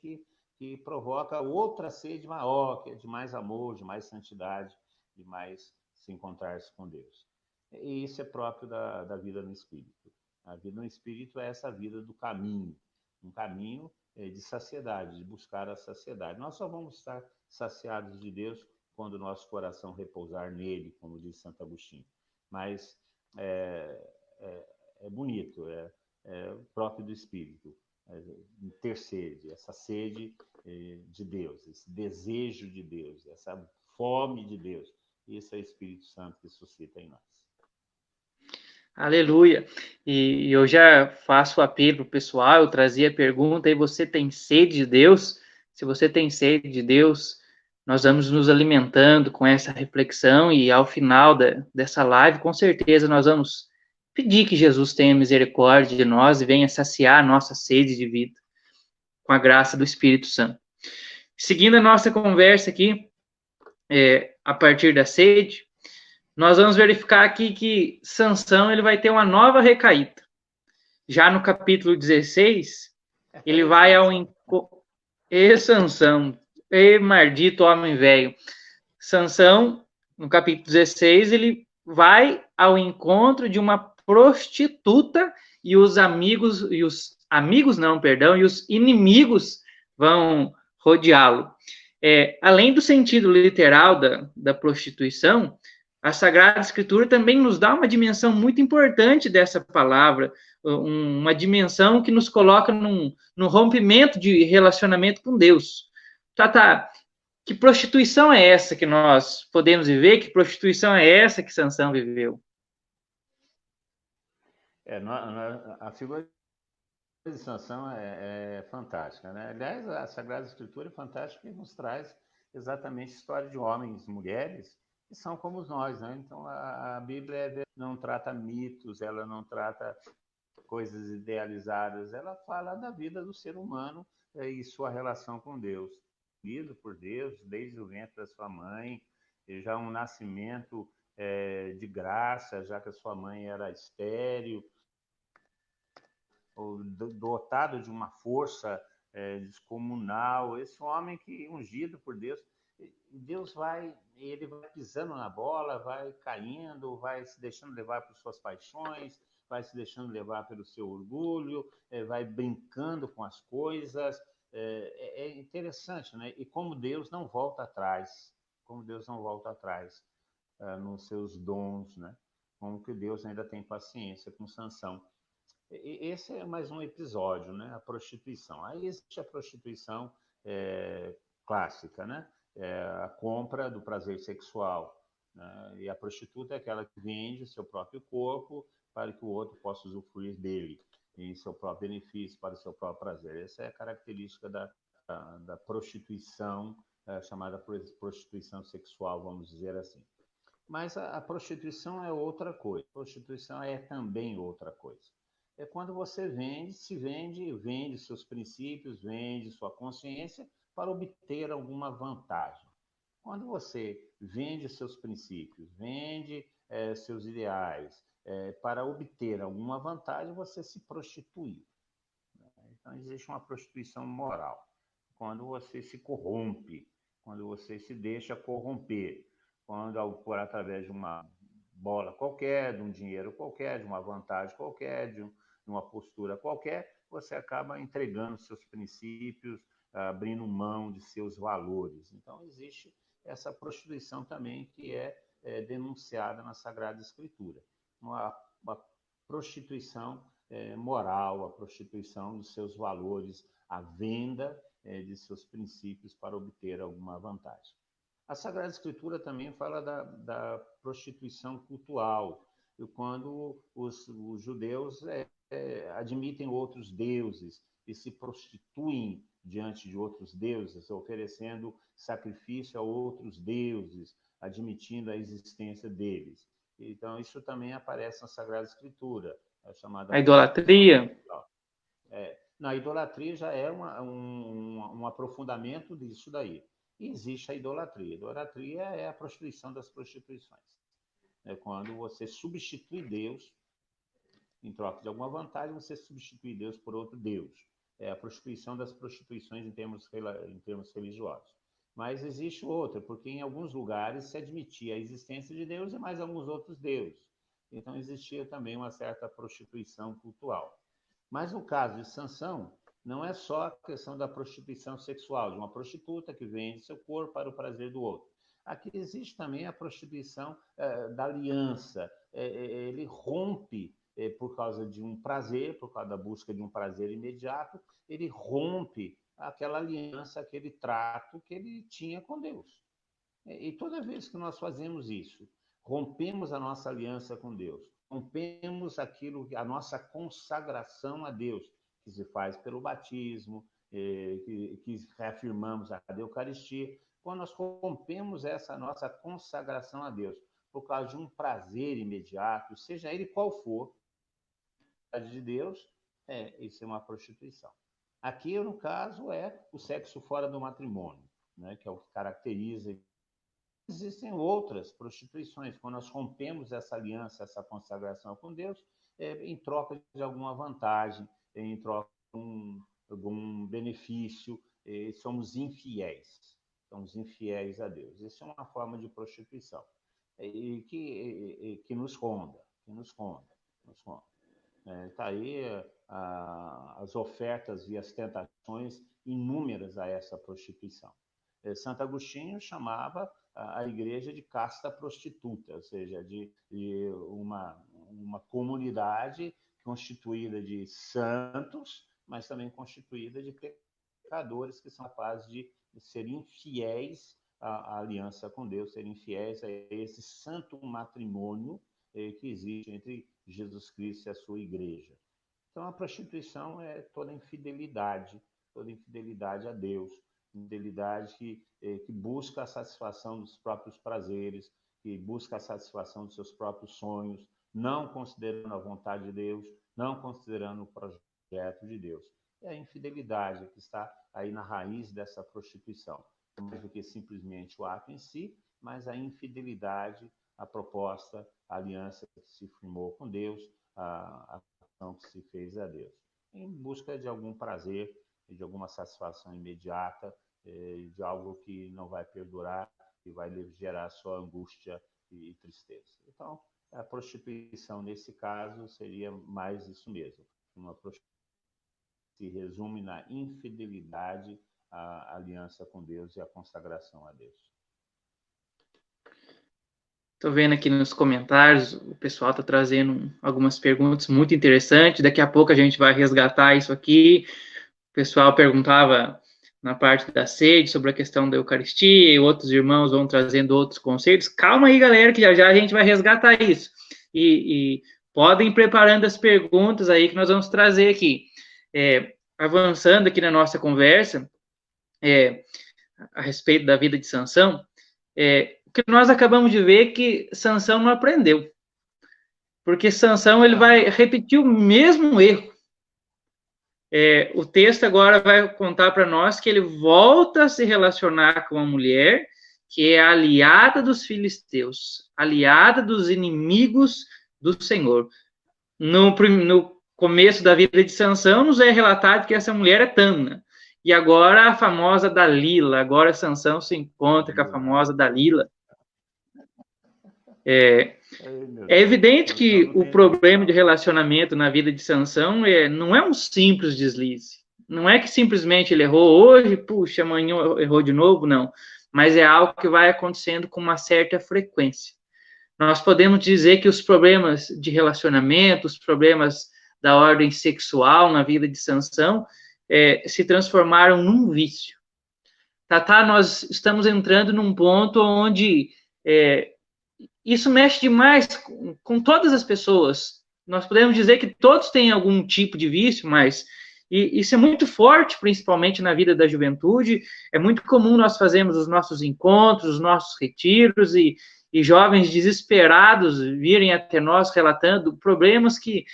que provoca outra sede maior, que é de mais amor, de mais santidade, de mais se encontrar-se com Deus. E isso é próprio da vida no Espírito. A vida no Espírito é essa vida do caminho, um caminho de saciedade, de buscar a saciedade. Nós só vamos estar saciados de Deus quando o nosso coração repousar nele, como diz Santo Agostinho. Mas é bonito, é próprio do Espírito, ter sede, essa sede de Deus, esse desejo de Deus, essa fome de Deus. Isso é o Espírito Santo que suscita em nós. Aleluia. E eu já faço o apelo para o pessoal, eu trazia a pergunta, aí você tem sede de Deus? Se você tem sede de Deus, nós vamos nos alimentando com essa reflexão e ao final dessa live, com certeza nós vamos pedir que Jesus tenha misericórdia de nós e venha saciar a nossa sede de vida com a graça do Espírito Santo. Seguindo a nossa conversa aqui, a partir da sede, nós vamos verificar aqui que Sansão ele vai ter uma nova recaída. Já no capítulo 16, ele vai ao encontro. Sansão, maldito homem velho. Sansão, no capítulo 16, ele vai ao encontro de uma prostituta e os inimigos vão rodeá-lo. Além do sentido literal da prostituição, a Sagrada Escritura também nos dá uma dimensão muito importante dessa palavra, uma dimensão que nos coloca num rompimento de relacionamento com Deus. Tata, que prostituição é essa que nós podemos viver? Que prostituição é essa que Sansão viveu? A figura de Sansão é fantástica, né? Aliás, a Sagrada Escritura é fantástica porque nos traz exatamente história de homens e mulheres que são como nós, né? Então, a Bíblia não trata mitos, ela não trata coisas idealizadas, ela fala da vida do ser humano e sua relação com Deus. Lido por Deus desde o ventre da sua mãe, e já um nascimento de graça, já que a sua mãe era estéril, dotado de uma força descomunal. Esse homem que ungido por Deus, Deus ele vai pisando na bola, vai caindo, vai se deixando levar por suas paixões, vai se deixando levar pelo seu orgulho, vai brincando com as coisas, é interessante, né? E como Deus não volta atrás, como Deus não volta atrás nos seus dons, né? Como que Deus ainda tem paciência com Sansão. Esse é mais um episódio, né? A prostituição. Aí existe a prostituição clássica, né? A compra do prazer sexual, né? E a prostituta é aquela que vende seu próprio corpo para que o outro possa usufruir dele, em seu próprio benefício, para o seu próprio prazer. Essa é a característica da prostituição, chamada prostituição sexual, vamos dizer assim. Mas a prostituição é outra coisa. A prostituição é também outra coisa. É quando você vende seus princípios, vende sua consciência para obter alguma vantagem. Quando você vende seus princípios, vende seus ideais para obter alguma vantagem, você se prostituiu. Então, existe uma prostituição moral. Quando você se corrompe, quando você se deixa corromper, quando por através de uma bola qualquer, de um dinheiro qualquer, de uma vantagem qualquer, de uma postura qualquer, você acaba entregando seus princípios, abrindo mão de seus valores. Então, existe essa prostituição também que é denunciada na Sagrada Escritura. Uma prostituição moral, a prostituição dos seus valores, a venda de seus princípios para obter alguma vantagem. A Sagrada Escritura também fala da prostituição cultual, quando os judeus admitem outros deuses e se prostituem diante de outros deuses, oferecendo sacrifício a outros deuses, admitindo a existência deles. Então, isso também aparece na Sagrada Escritura, chamada a idolatria. Na idolatria já é um aprofundamento disso daí. E existe a idolatria. A idolatria é a prostituição das prostituições. É quando você substitui Deus, em troca de alguma vantagem, você substitui Deus por outro Deus. É a prostituição das prostituições em termos religiosos. Mas existe outra, porque em alguns lugares se admitia a existência de Deus e mais alguns outros deuses. Então existia também uma certa prostituição cultural. Mas no caso de Sansão, não é só a questão da prostituição sexual, de uma prostituta que vende seu corpo para o prazer do outro. Aqui existe também a prostituição da aliança. Ele rompe por causa de um prazer, por causa da busca de um prazer imediato, ele rompe aquela aliança, aquele trato que ele tinha com Deus. E toda vez que nós fazemos isso, rompemos a nossa aliança com Deus, rompemos a nossa consagração a Deus, que se faz pelo batismo, que reafirmamos a Eucaristia. Quando nós rompemos essa nossa consagração a Deus por causa de um prazer imediato, seja ele qual for, de Deus, isso é uma prostituição. Aqui, no caso, é o sexo fora do matrimônio, né, que é o que caracteriza. Existem outras prostituições, quando nós rompemos essa aliança, essa consagração com Deus, em troca de alguma vantagem, em troca de algum benefício, somos infiéis a Deus. Isso é uma forma de prostituição que nos ronda, Está aí as ofertas e as tentações inúmeras a essa prostituição. Santo Agostinho chamava a igreja de casta prostituta, ou seja, de uma comunidade constituída de santos, mas também constituída de pecadores que são capazes de ser infiéis à aliança com Deus, serem infiéis a esse santo matrimônio que existe entre Jesus Cristo e a sua igreja. Então, a prostituição é toda infidelidade a Deus, fidelidade que busca a satisfação dos próprios prazeres, que busca a satisfação dos seus próprios sonhos, não considerando a vontade de Deus, não considerando o projeto de Deus. É a infidelidade que está aí na raiz dessa prostituição. Mais do que simplesmente o ato em si, mas a infidelidade, a proposta, a aliança que se firmou com Deus, a ação que se fez a Deus, em busca de algum prazer, de alguma satisfação imediata, de algo que não vai perdurar e vai gerar só angústia e tristeza. Então, a prostituição, nesse caso, seria mais isso mesmo, uma prostituição se resume na infidelidade à aliança com Deus e à consagração a Deus. Estou vendo aqui nos comentários, o pessoal está trazendo algumas perguntas muito interessantes. Daqui a pouco a gente vai resgatar isso aqui. O pessoal perguntava na parte da sede sobre a questão da Eucaristia, e outros irmãos vão trazendo outros conceitos. Calma aí, galera, que já já a gente vai resgatar isso. E podem ir preparando as perguntas aí que nós vamos trazer aqui. Avançando aqui na nossa conversa, a respeito da vida de Sansão, o que nós acabamos de ver é que Sansão não aprendeu. Porque Sansão ele vai repetir o mesmo erro. O texto agora vai contar para nós que ele volta a se relacionar com uma mulher que é aliada dos filisteus, aliada dos inimigos do Senhor. No começo da vida de Sansão, nos é relatado que essa mulher é Tâmina. E agora a famosa Dalila. Agora Sansão se encontra com a famosa Dalila. É evidente que o problema de relacionamento na vida de Sansão não é um simples deslize. Não é que simplesmente ele errou hoje, puxa, amanhã errou de novo, não. Mas é algo que vai acontecendo com uma certa frequência. Nós podemos dizer que os problemas de relacionamento, os problemas da ordem sexual na vida de Sansão se transformaram num vício. Nós estamos entrando num ponto onde isso mexe demais com todas as pessoas. Nós podemos dizer que todos têm algum tipo de vício, mas isso é muito forte, principalmente na vida da juventude. É muito comum nós fazermos os nossos encontros, os nossos retiros, e jovens desesperados virem até nós relatando problemas que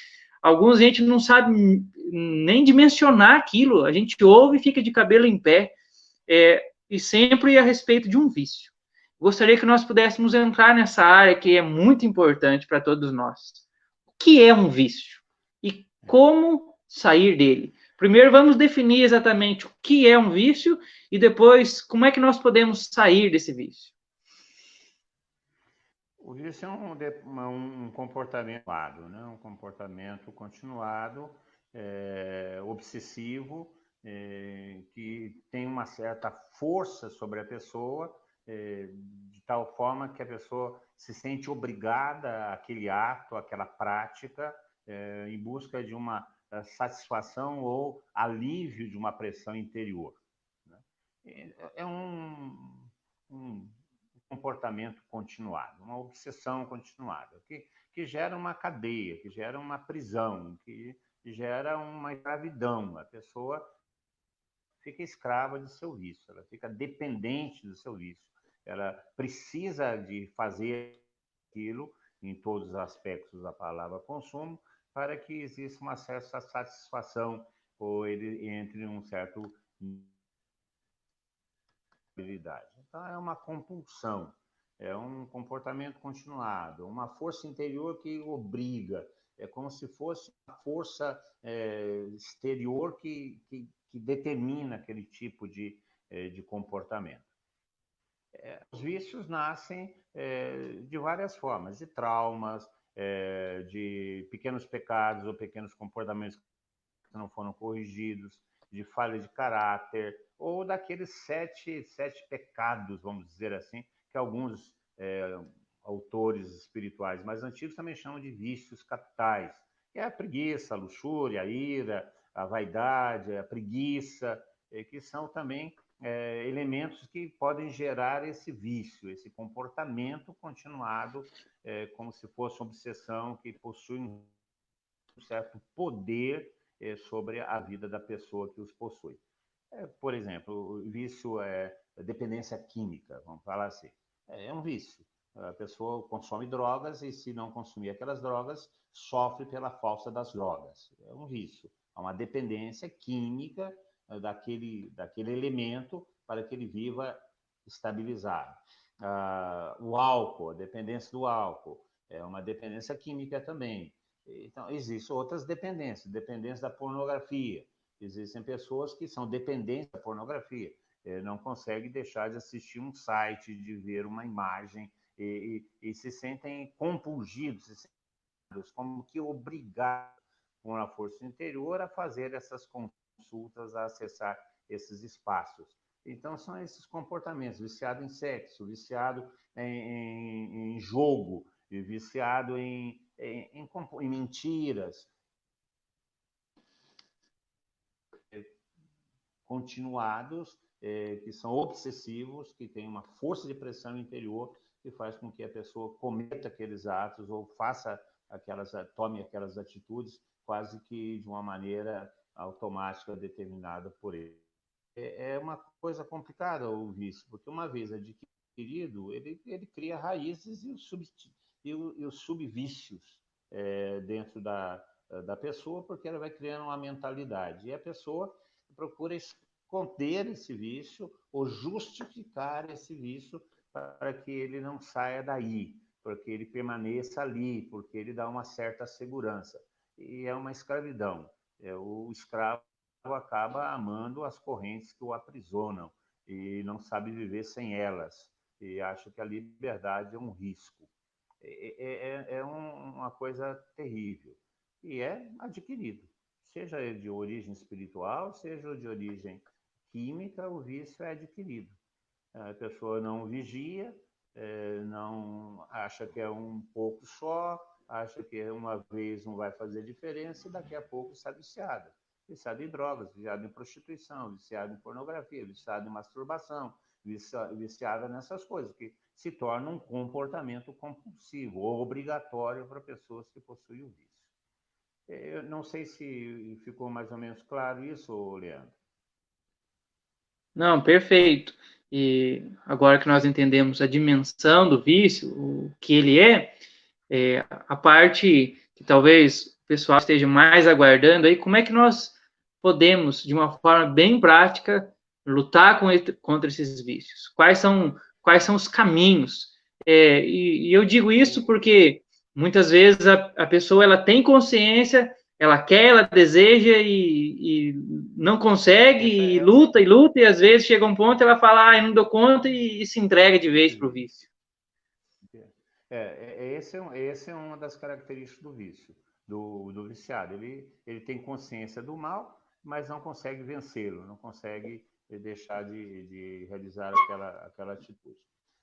alguns a gente não sabe nem dimensionar aquilo. A gente ouve e fica de cabelo em pé, e sempre a respeito de um vício. Gostaria que nós pudéssemos entrar nessa área que é muito importante para todos nós. O que é um vício? E como sair dele? Primeiro, vamos definir exatamente o que é um vício e depois, como é que nós podemos sair desse vício? O vício é um comportamento, né? Um comportamento continuado, obsessivo, que tem uma certa força sobre a pessoa, de tal forma que a pessoa se sente obrigada àquele ato, àquela prática, em busca de uma satisfação ou alívio de uma pressão interior. Né? É um comportamento continuado, uma obsessão continuada, que gera uma cadeia, que gera uma prisão, que gera uma escravidão. A pessoa fica escrava de seu vício, ela fica dependente do seu vício. Ela precisa de fazer aquilo, em todos os aspectos da palavra consumo, para que exista uma certa satisfação, ou ele entre um certo habilidade. Então, é uma compulsão, é um comportamento continuado, uma força interior que obriga, é como se fosse uma força exterior que determina aquele tipo de comportamento. Os vícios nascem de várias formas, de traumas, de pequenos pecados ou pequenos comportamentos que não foram corrigidos, de falha de caráter, ou daqueles sete pecados, vamos dizer assim, que alguns autores espirituais mais antigos também chamam de vícios capitais. É a preguiça, a luxúria, a ira, a vaidade, a preguiça, que são também elementos que podem gerar esse vício, esse comportamento continuado, como se fosse uma obsessão que possui um certo poder sobre a vida da pessoa que os possui. Por exemplo, o vício é dependência química, vamos falar assim. É um vício. A pessoa consome drogas e, se não consumir aquelas drogas, sofre pela falta das drogas. É um vício. Há uma dependência química daquele elemento para que ele viva estabilizado. O álcool, a dependência do álcool, é uma dependência química também. Então, existem outras dependências, dependência da pornografia. Existem pessoas que são dependentes da pornografia, não conseguem deixar de assistir um site, de ver uma imagem, e se sentem compulgidos, se sentem como que obrigados com a força interior a fazer essas consultas a acessar esses espaços. Então, são esses comportamentos: viciado em sexo, viciado em jogo, viciado em mentiras, continuados, que são obsessivos, que têm uma força de pressão interior que faz com que a pessoa cometa aqueles atos ou tome aquelas atitudes quase que de uma maneira automática determinada por ele. É uma coisa complicada o vício, porque uma vez adquirido, ele cria raízes e os subvícios dentro da pessoa, porque ela vai criando uma mentalidade. E a pessoa procura esconder esse vício ou justificar esse vício para que ele não saia daí, porque ele permaneça ali, porque ele dá uma certa segurança. E é uma escravidão. O escravo acaba amando as correntes que o aprisionam e não sabe viver sem elas. E acha que a liberdade é um risco. É uma coisa terrível. E é adquirido. Seja de origem espiritual, seja de origem química, o vício é adquirido. A pessoa não vigia, não acha que é um pouco só, acha que uma vez não vai fazer diferença e daqui a pouco está viciada. Viciado em drogas, viciado em prostituição, viciado em pornografia, viciado em masturbação, viciada nessas coisas, que se torna um comportamento compulsivo ou obrigatório para pessoas que possuem o vício. Eu não sei se ficou mais ou menos claro isso, Leandro. Não, perfeito. E agora que nós entendemos a dimensão do vício, o que ele a parte que talvez o pessoal esteja mais aguardando aí, como é que nós podemos, de uma forma bem prática, lutar contra esses vícios? Quais são os caminhos? E eu digo isso porque muitas vezes a pessoa ela tem consciência, ela quer, ela deseja e não consegue, e luta, e às vezes chega um ponto ela fala, eu não dou conta e se entrega de vez para o vício. Esse é uma das características do vício, do viciado. Ele tem consciência do mal, mas não consegue vencê-lo, não consegue deixar de realizar aquela atitude.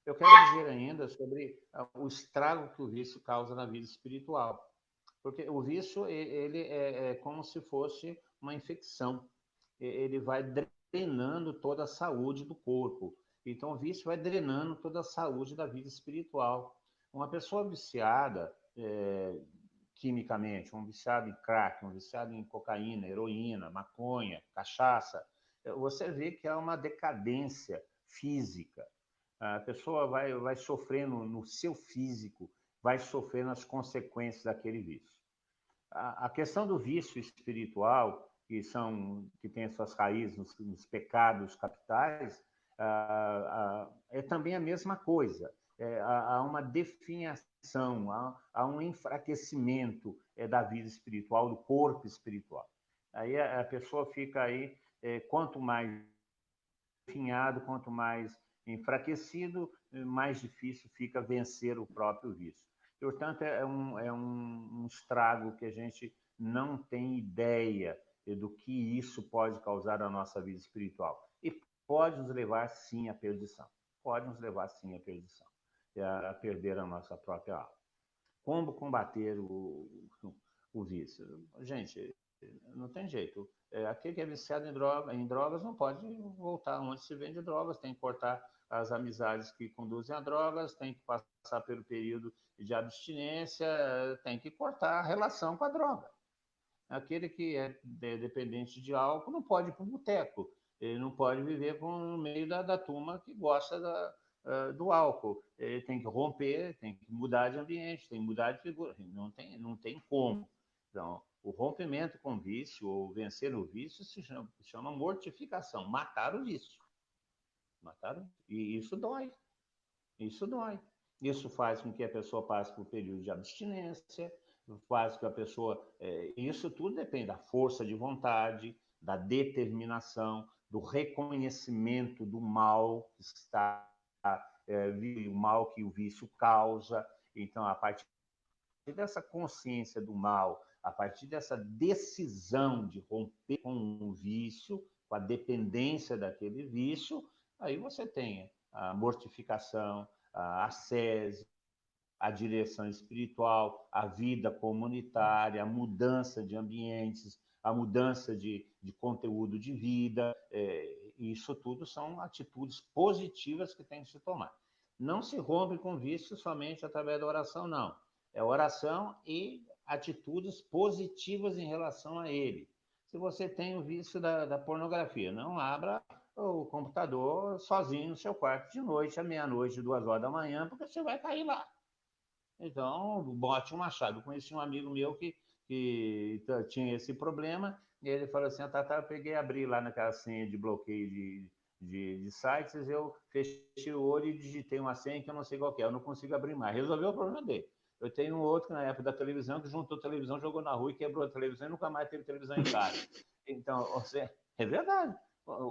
Eu quero dizer ainda sobre o estrago que o vício causa na vida espiritual, porque o vício ele é como se fosse uma infecção. Ele vai drenando toda a saúde do corpo. Então, o vício vai drenando toda a saúde da vida espiritual. Uma pessoa viciada quimicamente, um viciado em crack, um viciado em cocaína, heroína, maconha, cachaça, você vê que há uma decadência física. A pessoa vai sofrendo no seu físico, vai sofrendo as consequências daquele vício. A questão do vício espiritual, que tem suas raízes nos pecados capitais, é também a mesma coisa. Há uma definhação, há um enfraquecimento da vida espiritual, do corpo espiritual. Aí a pessoa fica aí, quanto mais definhado, quanto mais enfraquecido, mais difícil fica vencer o próprio vício. Portanto, é um estrago que a gente não tem ideia do que isso pode causar à nossa vida espiritual. E pode nos levar, sim, à perdição. Pode nos levar, sim, à perdição, a perder a nossa própria alma. Como combater o vício? Gente, não tem jeito. Aquele que é viciado em drogas não pode voltar onde se vende drogas, tem que cortar as amizades que conduzem a drogas, tem que passar pelo período de abstinência, tem que cortar a relação com a droga. Aquele que é dependente de álcool não pode ir para o boteco, ele não pode viver no meio da turma que gosta do álcool. Ele tem que romper, tem que mudar de ambiente, tem que mudar de figura. Não tem como. Então, o rompimento com o vício, ou vencer o vício, se chama mortificação, matar o vício. E isso dói. Isso dói. Isso faz com que a pessoa passe por um período de abstinência, faz com que a pessoa. Isso tudo depende da força de vontade, da determinação, do reconhecimento do mal que está, o mal que o vício causa. Então, a partir dessa consciência do mal, a partir dessa decisão de romper com um vício, com a dependência daquele vício, aí você tem a mortificação, a ascese, a direção espiritual, a vida comunitária, a mudança de ambientes, a mudança de conteúdo de vida. Isso tudo são atitudes positivas que tem que se tomar. Não se rompe com vício somente através da oração, não. É oração e atitudes positivas em relação a ele. Se você tem o vício da pornografia, não abra o computador sozinho no seu quarto de noite, à meia-noite, 2 horas da manhã, porque você vai cair lá. Então, bote uma chave. Eu conheci um amigo meu que tinha esse problema, e ele falou assim, eu peguei e abri lá naquela senha de bloqueio de sites, eu fechei o olho e digitei uma senha que eu não sei qual que é, eu não consigo abrir mais. Resolveu o problema dele. Eu tenho um outro, na época da televisão, que juntou a televisão, jogou na rua e quebrou a televisão e nunca mais teve televisão em casa. Então, é verdade.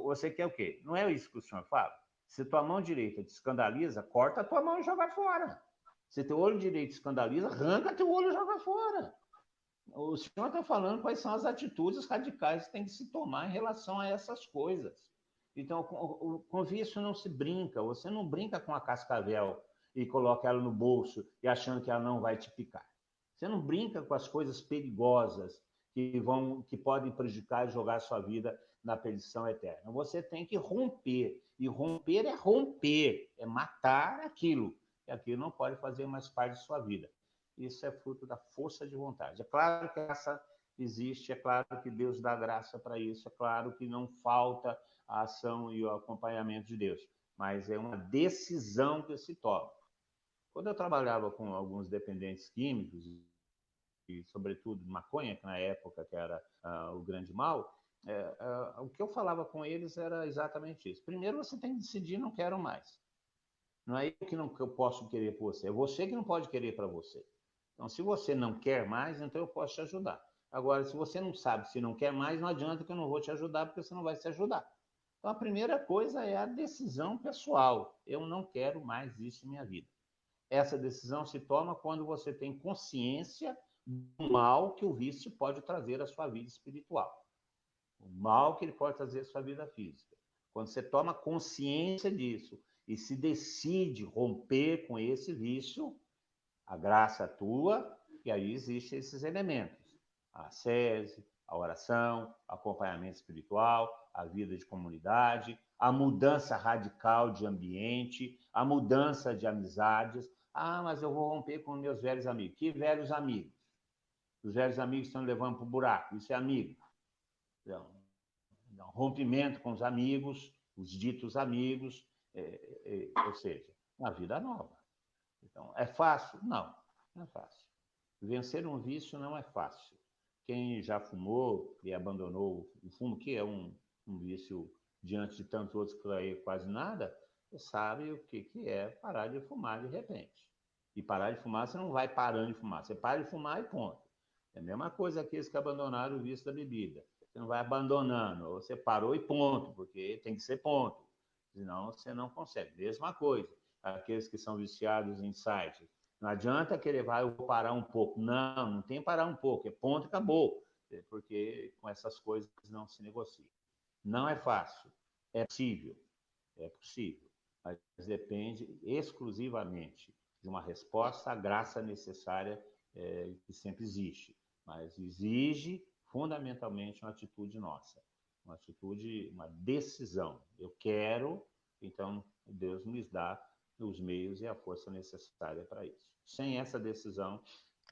Você quer o quê? Não é isso que o senhor fala? Se tua mão direita te escandaliza, corta a tua mão e joga fora. Se teu olho direito escandaliza, arranca teu olho e joga fora. O senhor está falando quais são as atitudes radicais que tem que se tomar em relação a essas coisas. Então, com vício não se brinca. Você não brinca com a cascavel e coloca ela no bolso e achando que ela não vai te picar. Você não brinca com as coisas perigosas que podem prejudicar e jogar a sua vida na perdição eterna. Você tem que romper. E romper, é matar aquilo. E aquilo não pode fazer mais parte de sua vida. Isso é fruto da força de vontade. É claro que essa existe, é claro que Deus dá graça para isso, é claro que não falta a ação e o acompanhamento de Deus, mas é uma decisão que se toma. Quando eu trabalhava com alguns dependentes químicos, e sobretudo maconha, que na época que era o grande mal, o que eu falava com eles era exatamente isso. Primeiro, você tem que decidir, não quero mais. Não é eu que eu posso querer por você, é você que não pode querer para você. Então, se você não quer mais, então eu posso te ajudar. Agora, se você não sabe se não quer mais, não adianta que eu não vou te ajudar, porque você não vai se ajudar. Então, a primeira coisa é a decisão pessoal. Eu não quero mais isso em minha vida. Essa decisão se toma quando você tem consciência do mal que o vício pode trazer à sua vida espiritual. O mal que ele pode trazer à sua vida física. Quando você toma consciência disso e se decide romper com esse vício, a graça atua, e aí existem esses elementos. A ascese, a oração, acompanhamento espiritual, a vida de comunidade, a mudança radical de ambiente, a mudança de amizades. Ah, mas eu vou romper com meus velhos amigos. Que velhos amigos? Os velhos amigos estão levando para o buraco. Isso é amigo. Então, rompimento com os amigos, os ditos amigos, ou seja, uma vida nova. Então, é fácil? Não, não é fácil. Vencer um vício não é fácil. Quem já fumou e abandonou o fumo, que é um vício diante de tantos outros que aí quase nada, sabe o que é parar de fumar de repente. E parar de fumar, você não vai parando de fumar, você para de fumar e ponto. É a mesma coisa aqueles que abandonaram o vício da bebida. Você não vai abandonando, você parou e ponto, porque tem que ser ponto. Senão você não consegue. Mesma coisa, aqueles que são viciados em sites. Não adianta querer, eu vou parar um pouco. Não, não tem parar um pouco, é ponto e acabou. Porque com essas coisas não se negocia. Não é fácil, é possível, mas depende exclusivamente de uma resposta à graça necessária que sempre existe. Mas exige fundamentalmente uma atitude nossa, uma atitude, uma decisão. Eu quero, então Deus nos dá os meios e a força necessária para isso. Sem essa decisão,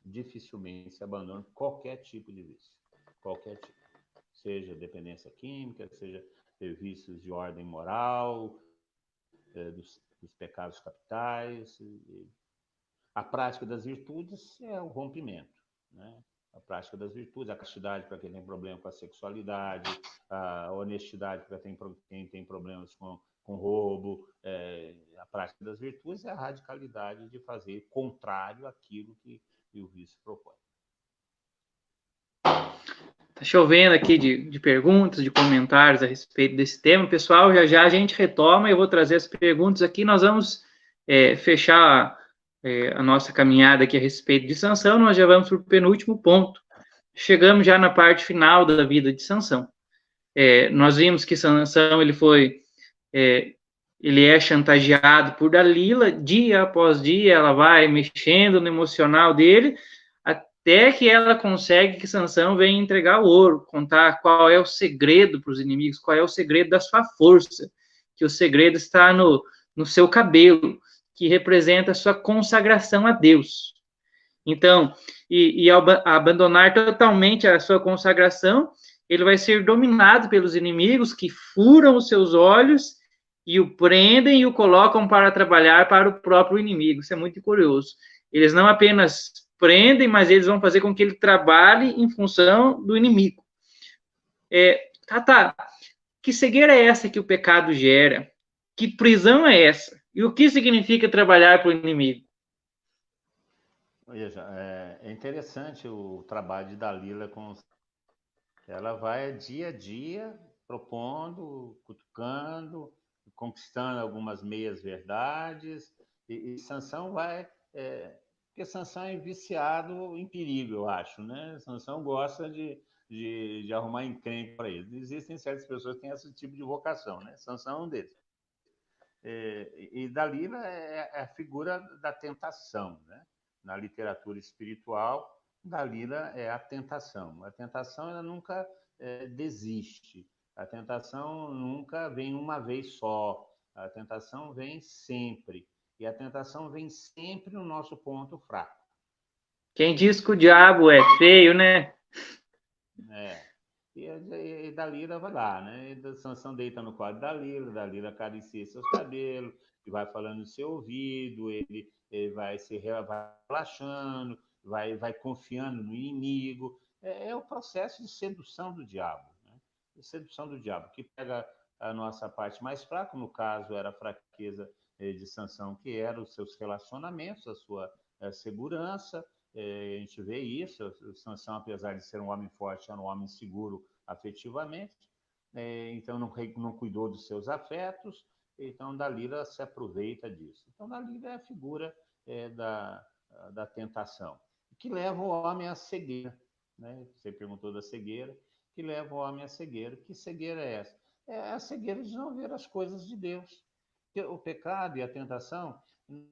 dificilmente se abandona qualquer tipo de vício, qualquer tipo. Seja dependência química, seja vícios de ordem moral, dos pecados capitais. A prática das virtudes é o rompimento, né? A prática das virtudes, a castidade para quem tem problema com a sexualidade, a honestidade para quem tem problemas com roubo. A prática das virtudes é a radicalidade de fazer contrário àquilo que o vício propõe. Tá chovendo aqui de perguntas, de comentários a respeito desse tema. Pessoal, já a gente retoma e eu vou trazer as perguntas aqui. Nós vamos fechar a nossa caminhada aqui a respeito de Sansão, nós já vamos para o penúltimo ponto. Chegamos já na parte final da vida de Sansão. Nós vimos que Sansão ele é chantageado por Dalila, dia após dia, ela vai mexendo no emocional dele, até que ela consegue que Sansão venha entregar o ouro, contar qual é o segredo para os inimigos, qual é o segredo da sua força, que o segredo está no seu cabelo, que representa a sua consagração a Deus. Então, e ao abandonar totalmente a sua consagração, ele vai ser dominado pelos inimigos que furam os seus olhos e o prendem e o colocam para trabalhar para o próprio inimigo. Isso é muito curioso. Eles não apenas prendem, mas eles vão fazer com que ele trabalhe em função do inimigo. Que cegueira é essa que o pecado gera? Que prisão é essa? E o que significa trabalhar para o inimigo? Veja, é interessante o trabalho de Dalila com... Ela vai dia a dia propondo, cutucando, conquistando algumas meias-verdades, e Sansão vai... porque Sansão é viciado em perigo, eu acho, né? Sansão gosta de arrumar encrenca para ele. Existem certas pessoas que têm esse tipo de vocação, né? Sansão é um deles. E Dalila é a figura da tentação, né? Na literatura espiritual, Dalila é a tentação. A tentação ela nunca desiste. A tentação nunca vem uma vez só. A tentação vem sempre. E a tentação vem sempre no nosso ponto fraco. Quem diz que o diabo é feio, né? E Dalila vai lá, né? E Sansão deita no colo da Dalila acaricia seus cabelos, e vai falando no seu ouvido, ele vai relaxando, vai confiando no inimigo. É o processo de sedução do diabo, né? De sedução do diabo, que pega a nossa parte mais fraca, no caso era a fraqueza de Sansão, que eram os seus relacionamentos, a sua segurança. A gente vê isso, o Sansão, apesar de ser um homem forte, era um homem seguro afetivamente, então não cuidou dos seus afetos, então Dalila se aproveita disso. Então Dalila é a figura da tentação, que leva o homem à cegueira, né? Você perguntou da cegueira, que leva o homem à cegueira. Que cegueira é essa? É a cegueira de não ver as coisas de Deus. O pecado e a tentação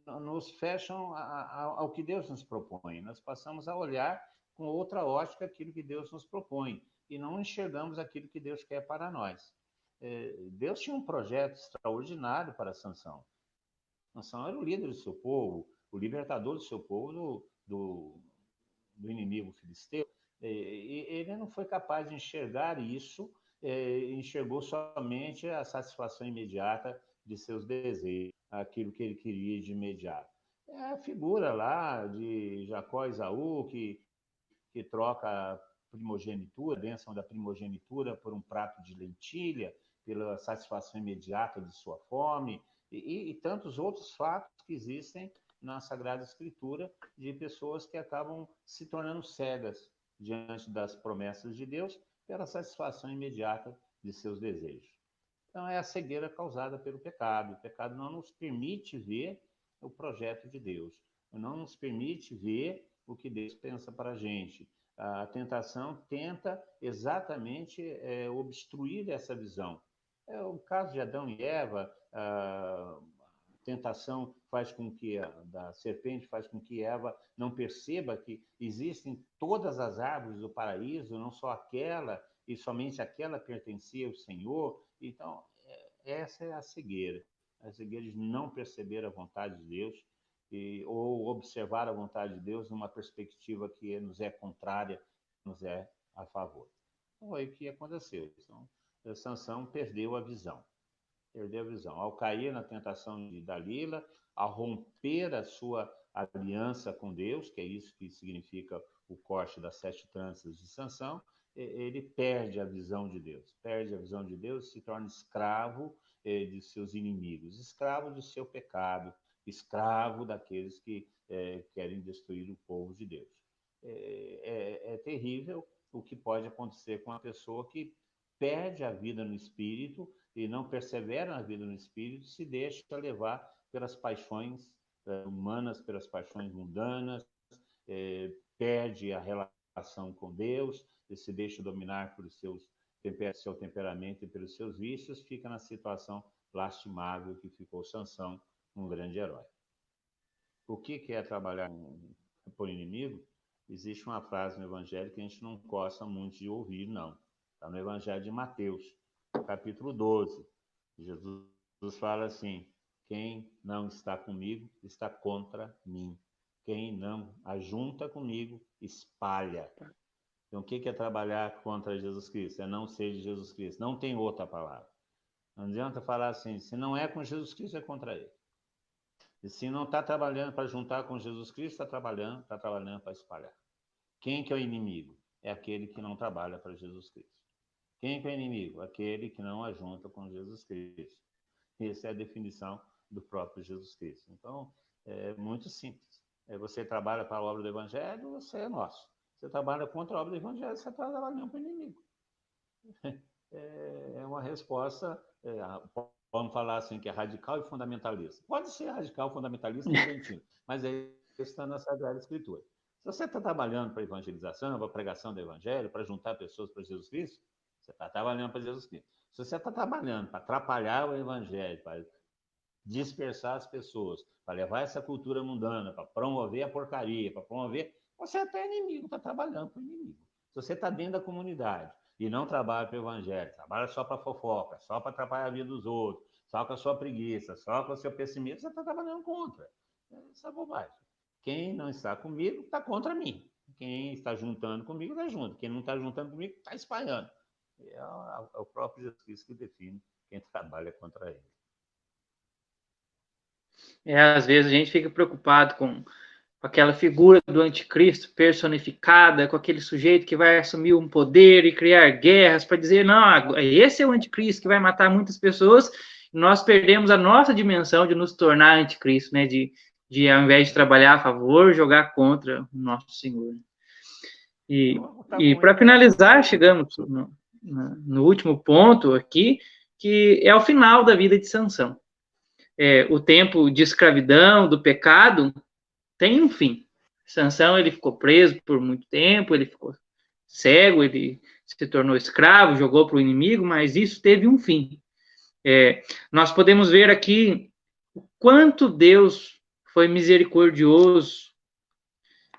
nos fecham ao que Deus nos propõe. Nós passamos a olhar com outra ótica aquilo que Deus nos propõe e não enxergamos aquilo que Deus quer para nós. Deus tinha um projeto extraordinário para Sansão. Sansão era o líder do seu povo, o libertador do seu povo do inimigo filisteu. E ele não foi capaz de enxergar isso, enxergou somente a satisfação imediata de seus desejos, aquilo que ele queria de imediato. É a figura lá de Jacó e Esaú, que troca a primogenitura, a bênção da primogenitura, por um prato de lentilha, pela satisfação imediata de sua fome, e tantos outros fatos que existem na Sagrada Escritura de pessoas que acabam se tornando cegas diante das promessas de Deus pela satisfação imediata de seus desejos. Então, é a cegueira causada pelo pecado. O pecado não nos permite ver o projeto de Deus, não nos permite ver o que Deus pensa para a gente. A tentação tenta exatamente obstruir essa visão. É o caso de Adão e Eva. A tentação faz com que da serpente faz com que Eva não perceba que existem todas as árvores do paraíso, não só aquela, e somente aquela pertencia ao Senhor. Então, essa é a cegueira de não perceber a vontade de Deus, ou observar a vontade de Deus numa perspectiva que nos é contrária, nos é a favor. Então, foi o que aconteceu. Então, Sansão perdeu a visão. Ao cair na tentação de Dalila, ao romper a sua aliança com Deus, que é isso que significa o corte das 7 tranças de Sansão, ele perde a visão de Deus. Perde a visão de Deus e se torna escravo de seus inimigos, escravo do seu pecado, escravo daqueles que querem destruir o povo de Deus. É terrível o que pode acontecer com uma pessoa que perde a vida no espírito e não persevera na vida no espírito, se deixa levar pelas paixões humanas pelas paixões mundanas, perde a relação com Deus, e se deixa dominar por seu temperamento e pelos seus vícios, fica na situação lastimável que ficou Sansão, um grande herói. O que é trabalhar por inimigo? Existe uma frase no Evangelho que a gente não gosta muito de ouvir, não. Está no Evangelho de Mateus, capítulo 12. Jesus fala assim: quem não está comigo está contra mim. Quem não ajunta comigo, espalha. Então, o que é trabalhar contra Jesus Cristo? É não ser de Jesus Cristo. Não tem outra palavra. Não adianta falar assim, se não é com Jesus Cristo, é contra ele. E se não está trabalhando para juntar com Jesus Cristo, está trabalhando para espalhar. Quem que é o inimigo? É aquele que não trabalha para Jesus Cristo. Quem que é o inimigo? Aquele que não ajunta com Jesus Cristo. Essa é a definição do próprio Jesus Cristo. Então, é muito simples. Você trabalha para a obra do Evangelho, você é nosso. Você trabalha contra a obra do Evangelho, você está trabalhando para o inimigo. É uma resposta, vamos falar assim, que é radical e fundamentalista. Pode ser radical, fundamentalista e inventivo, mas está na Sagrada Escritura. Se você está trabalhando para evangelização, para pregação do Evangelho, para juntar pessoas para Jesus Cristo, você está trabalhando para Jesus Cristo. Se você está trabalhando para atrapalhar o Evangelho, para dispersar as pessoas, para levar essa cultura mundana, para promover a porcaria, para promover... Você é até inimigo, está trabalhando para o inimigo. Se você está dentro da comunidade e não trabalha para o Evangelho, trabalha só para fofoca, só para atrapalhar a vida dos outros, só com a sua preguiça, só com o seu pessimismo, você está trabalhando contra. Isso é bobagem. Quem não está comigo está contra mim. Quem está juntando comigo está junto. Quem não está juntando comigo está espalhando. É o próprio Jesus Cristo que define quem trabalha contra ele. Às vezes a gente fica preocupado com aquela figura do anticristo personificada, com aquele sujeito que vai assumir um poder e criar guerras para dizer, não, esse é o anticristo que vai matar muitas pessoas, e nós perdemos a nossa dimensão de nos tornar anticristo, né? De ao invés de trabalhar a favor, jogar contra o nosso Senhor. E para finalizar, chegamos no último ponto aqui, que é o final da vida de Sansão. O tempo de escravidão, do pecado, tem um fim. Sansão, ele ficou preso por muito tempo, ele ficou cego, ele se tornou escravo, jogou para o inimigo, mas isso teve um fim. Nós podemos ver aqui o quanto Deus foi misericordioso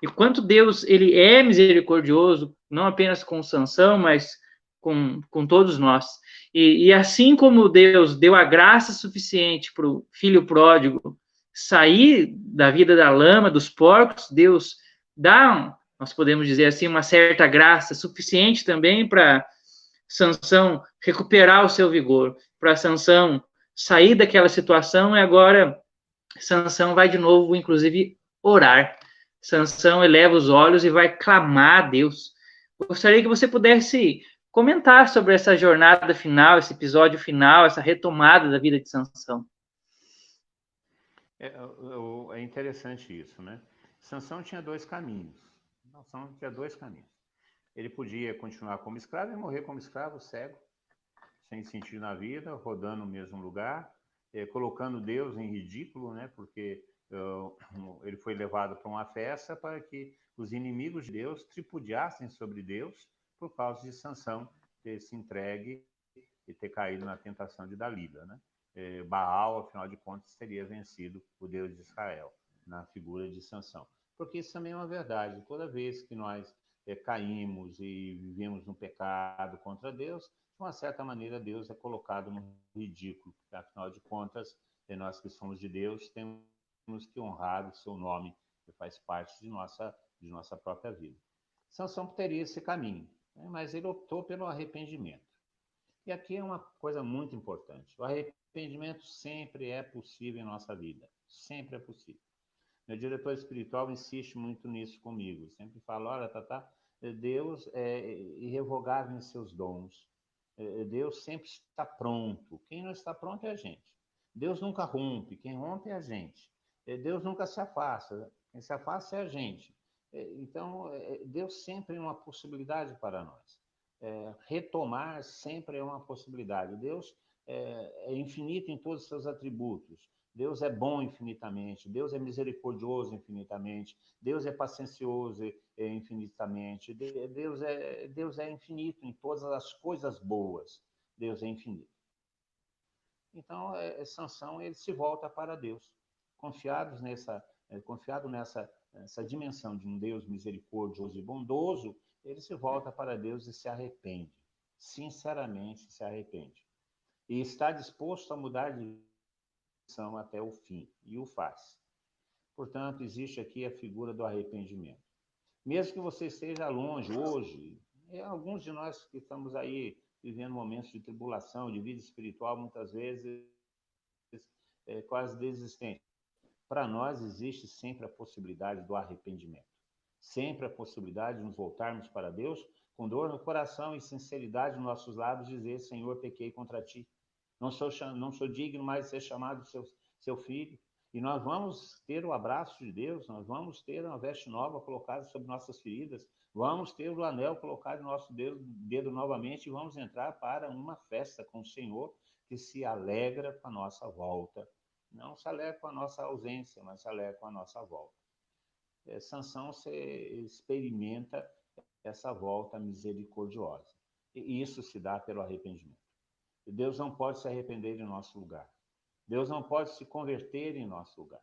e quanto Deus ele é misericordioso, não apenas com Sansão, mas com todos nós. E assim como Deus deu a graça suficiente para o filho pródigo sair da vida da lama, dos porcos, Deus dá, nós podemos dizer assim, uma certa graça suficiente também para Sansão recuperar o seu vigor, para Sansão sair daquela situação, e agora Sansão vai de novo, inclusive, orar. Sansão eleva os olhos e vai clamar a Deus. Gostaria que você pudesse comentar sobre essa jornada final, esse episódio final, essa retomada da vida de Sansão. É interessante isso, né? Sansão tinha dois caminhos. Sansão tinha dois caminhos. Ele podia continuar como escravo e morrer como escravo, cego, sem sentido na vida, rodando no mesmo lugar, colocando Deus em ridículo, né? Porque ele foi levado para uma festa para que os inimigos de Deus tripudiassem sobre Deus por causa de Sansão ter se entregue e ter caído na tentação de Dalila, né? Baal, afinal de contas, teria vencido o Deus de Israel na figura de Sansão. Porque isso também é uma verdade. Toda vez que nós caímos e vivemos no pecado contra Deus, de uma certa maneira Deus é colocado no ridículo. Porque, afinal de contas, nós que somos de Deus temos que honrar o seu nome, que faz parte de nossa própria vida. Sansão teria esse caminho, né? Mas ele optou pelo arrependimento. E aqui é uma coisa muito importante. O arrependimento sempre é possível em nossa vida. Sempre é possível. Meu diretor espiritual insiste muito nisso comigo. Sempre fala, olha, Tatá, Deus é irrevogável em seus dons. Deus sempre está pronto. Quem não está pronto é a gente. Deus nunca rompe. Quem rompe é a gente. Deus nunca se afasta. Quem se afasta é a gente. Então, Deus sempre é uma possibilidade para nós. Retomar sempre é uma possibilidade. Deus é infinito em todos os seus atributos. Deus é bom infinitamente, Deus é misericordioso infinitamente, Deus é paciencioso infinitamente, Deus é infinito em todas as coisas boas, Deus é infinito. Então, Sansão ele se volta para Deus, confiado nessa dimensão de um Deus misericordioso e bondoso, ele se volta para Deus e se arrepende, sinceramente se arrepende. E está disposto a mudar de direção até o fim, e o faz. Portanto, existe aqui a figura do arrependimento. Mesmo que você esteja longe hoje, alguns de nós que estamos aí vivendo momentos de tribulação, de vida espiritual, muitas vezes quase desistente. Para nós existe sempre a possibilidade do arrependimento. Sempre a possibilidade de nos voltarmos para Deus com dor no coração e sinceridade nos nossos lábios, dizer: Senhor, pequei contra ti. Não sou digno mais de ser chamado seu filho. E nós vamos ter o abraço de Deus, nós vamos ter uma veste nova colocada sobre nossas feridas, vamos ter o anel colocado no nosso dedo novamente e vamos entrar para uma festa com o Senhor que se alegra com a nossa volta. Não se alegra com a nossa ausência, mas se alegra com a nossa volta. Sansão experimenta essa volta misericordiosa. E isso se dá pelo arrependimento. E Deus não pode se arrepender em nosso lugar. Deus não pode se converter em nosso lugar.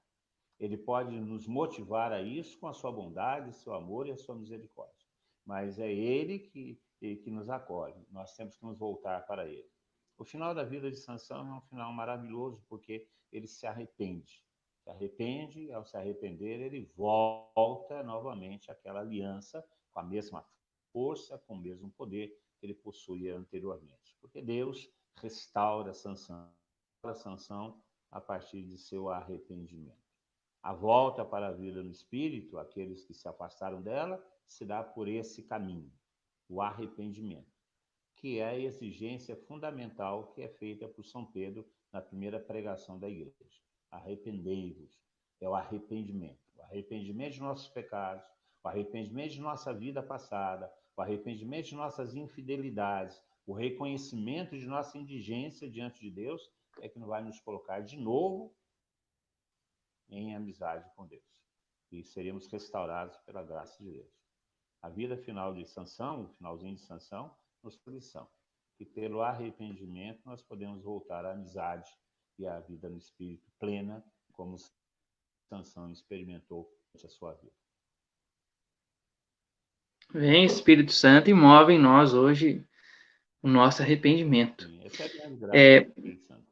Ele pode nos motivar a isso com a sua bondade, seu amor e a sua misericórdia. Mas é Ele que nos acolhe. Nós temos que nos voltar para Ele. O final da vida de Sansão é um final maravilhoso, porque ele se arrepende. Se arrepende, ao se arrepender, ele volta novamente àquela aliança com a mesma força, com o mesmo poder que ele possuía anteriormente. Porque Deus restaura Sansão a partir de seu arrependimento. A volta para a vida no espírito, aqueles que se afastaram dela, se dá por esse caminho, o arrependimento, que é a exigência fundamental que é feita por São Pedro na primeira pregação da igreja. Arrependei-vos. É o arrependimento de nossos pecados, o arrependimento de nossa vida passada, o arrependimento de nossas infidelidades, o reconhecimento de nossa indigência diante de Deus é que vai nos colocar de novo em amizade com Deus. E seremos restaurados pela graça de Deus. A vida final de Sansão, o finalzinho de Sansão, nos dá lição. E pelo arrependimento nós podemos voltar à amizade e à vida no espírito plena, como Sansão experimentou durante a sua vida. Vem Espírito Santo e move em nós hoje o nosso arrependimento. Sim, essa é a grande graça do Espírito Santo.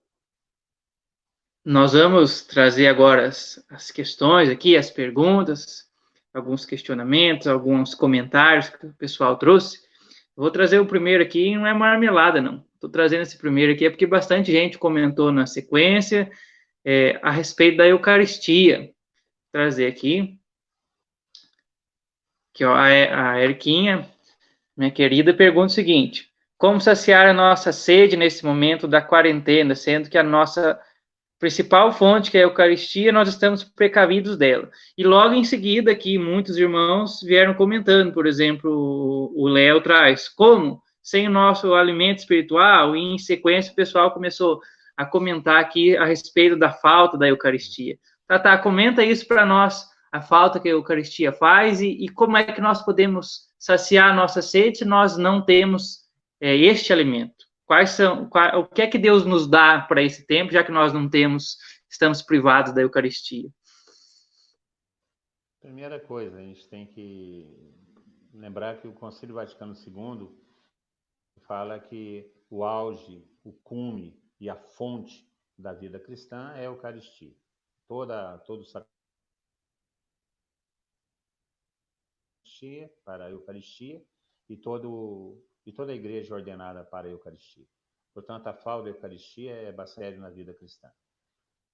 Nós vamos trazer agora as questões aqui, as perguntas, alguns questionamentos, alguns comentários que o pessoal trouxe. Vou trazer o primeiro aqui, não é marmelada, não. Estou trazendo esse primeiro aqui, porque bastante gente comentou na sequência a respeito da Eucaristia. Vou trazer aqui, que ó, a Eriquinha, minha querida, pergunta o seguinte: como saciar a nossa sede nesse momento da quarentena, sendo que a nossa principal fonte, que é a Eucaristia, nós estamos precavidos dela. E logo em seguida aqui, muitos irmãos vieram comentando, por exemplo, o Léo traz, como? Sem o nosso alimento espiritual, e em sequência o pessoal começou a comentar aqui a respeito da falta da Eucaristia. Tata, comenta isso para nós, a falta que a Eucaristia faz e como é que nós podemos saciar a nossa sede se nós não temos este alimento. O que é que Deus nos dá para esse tempo, já que nós não temos, estamos privados da Eucaristia? Primeira coisa, a gente tem que lembrar que o Concílio Vaticano II fala que o auge, o cume e a fonte da vida cristã é a Eucaristia. Todo sacramento para a Eucaristia e toda a igreja ordenada para a Eucaristia. Portanto, a falta da Eucaristia é bastante séria na vida cristã.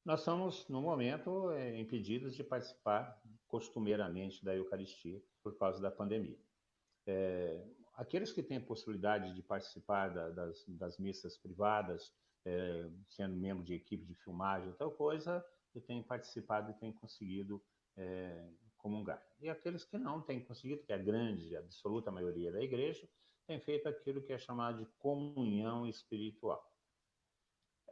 Nós somos, no momento, impedidos de participar costumeiramente da Eucaristia por causa da pandemia. Aqueles que têm possibilidade de participar das missas privadas, sendo membro de equipe de filmagem, tal coisa, têm participado e têm conseguido comungar. E aqueles que não têm conseguido, que é a grande, a absoluta maioria da igreja, tem feito aquilo que é chamado de comunhão espiritual.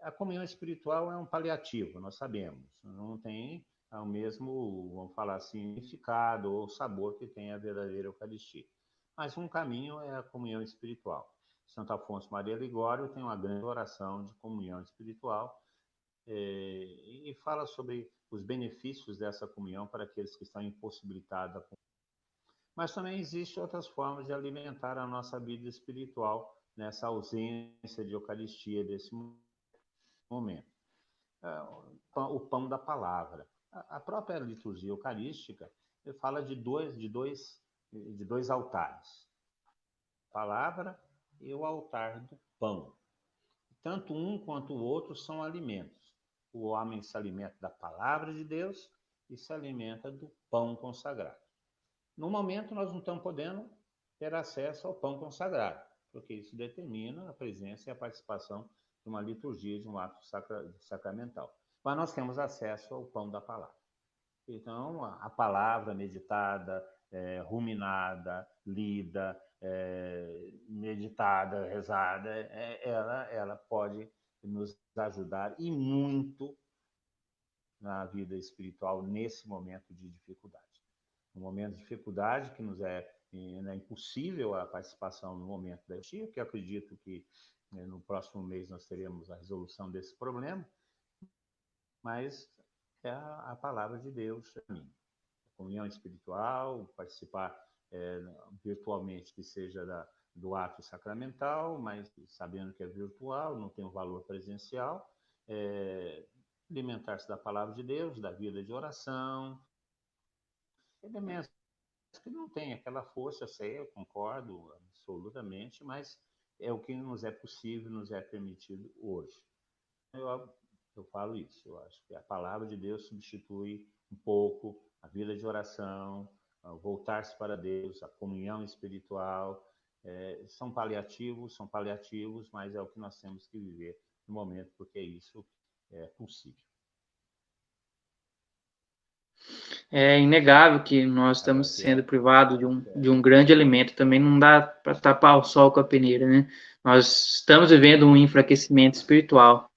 A comunhão espiritual é um paliativo, nós sabemos. Não tem o mesmo, vamos falar assim, significado ou sabor que tem a verdadeira Eucaristia. Mas um caminho é a comunhão espiritual. Santo Afonso Maria Ligório tem uma grande oração de comunhão espiritual e fala sobre os benefícios dessa comunhão para aqueles que estão impossibilitados. Mas também existem outras formas de alimentar a nossa vida espiritual nessa ausência de Eucaristia desse momento. O pão da palavra. A própria liturgia eucarística fala de dois altares. A palavra e o altar do pão. Tanto um quanto o outro são alimentos. O homem se alimenta da palavra de Deus e se alimenta do pão consagrado. No momento, nós não estamos podendo ter acesso ao pão consagrado, porque isso determina a presença e a participação de uma liturgia, de um ato sacramental. Mas nós temos acesso ao pão da palavra. Então, a palavra meditada, ruminada, lida, meditada, rezada, ela pode nos ajudar e muito na vida espiritual nesse momento de dificuldade. Um momento de dificuldade que nos é impossível a participação no momento da Eucaristia, que eu acredito que no próximo mês nós teremos a resolução desse problema, mas é a palavra de Deus para mim. A comunhão espiritual, participar virtualmente, que seja do ato sacramental, mas sabendo que é virtual, não tem um valor presencial, alimentar-se da palavra de Deus, da vida de oração, elementos que não tem aquela força, eu concordo absolutamente, mas é o que nos é possível, nos é permitido hoje. Eu falo isso, eu acho que a palavra de Deus substitui um pouco a vida de oração, voltar-se para Deus, a comunhão espiritual, são paliativos, mas é o que nós temos que viver no momento, porque isso é possível. É inegável que nós estamos sendo privados de um grande alimento. Também não dá para tapar o sol com a peneira, né? Nós estamos vivendo um enfraquecimento espiritual.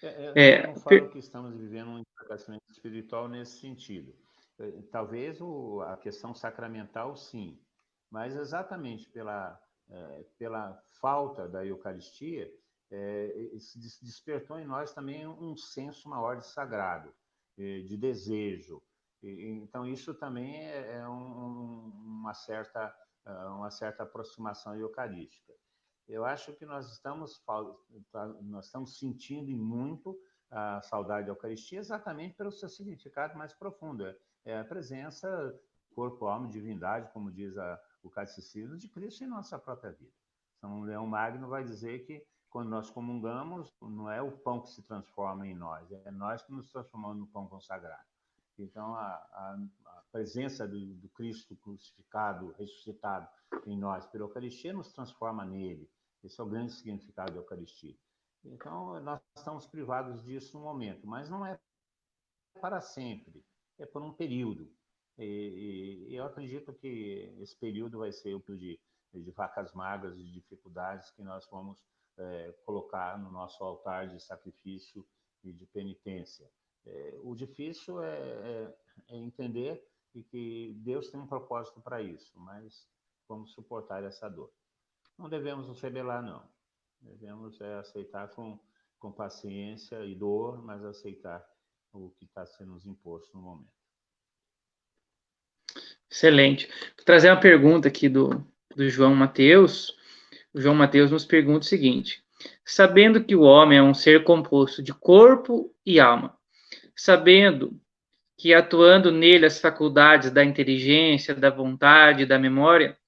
Eu não falo que estamos vivendo um enfraquecimento espiritual nesse sentido. Talvez a questão sacramental, sim, mas exatamente pela falta da Eucaristia, despertou em nós também um senso maior de sagrado, de desejo. Então, isso também é uma certa aproximação eucarística. Eu acho que nós estamos sentindo muito a saudade da Eucaristia exatamente pelo seu significado mais profundo. É a presença do corpo, alma e divindade, como diz o Catecismo, de Cristo em nossa própria vida. São Leão Magno vai dizer que quando nós comungamos, não é o pão que se transforma em nós, é nós que nos transformamos no pão consagrado. Então, a presença do Cristo crucificado, ressuscitado em nós pela Eucaristia nos transforma nele. Esse é o grande significado da Eucaristia. Então, nós estamos privados disso no momento, mas não é para sempre, é por um período. E eu acredito que esse período vai ser o período de vacas magras, de dificuldades que nós vamos colocar no nosso altar de sacrifício e de penitência. O difícil é entender que Deus tem um propósito para isso, mas vamos suportar essa dor. Não devemos nos rebelar, não. Devemos aceitar com paciência e dor, mas aceitar o que está sendo nos imposto no momento. Excelente. Vou trazer uma pergunta aqui do João Mateus. O João Mateus nos pergunta o seguinte: sabendo que o homem é um ser composto de corpo e alma, sabendo que atuando nele as faculdades da inteligência, da vontade, da memória,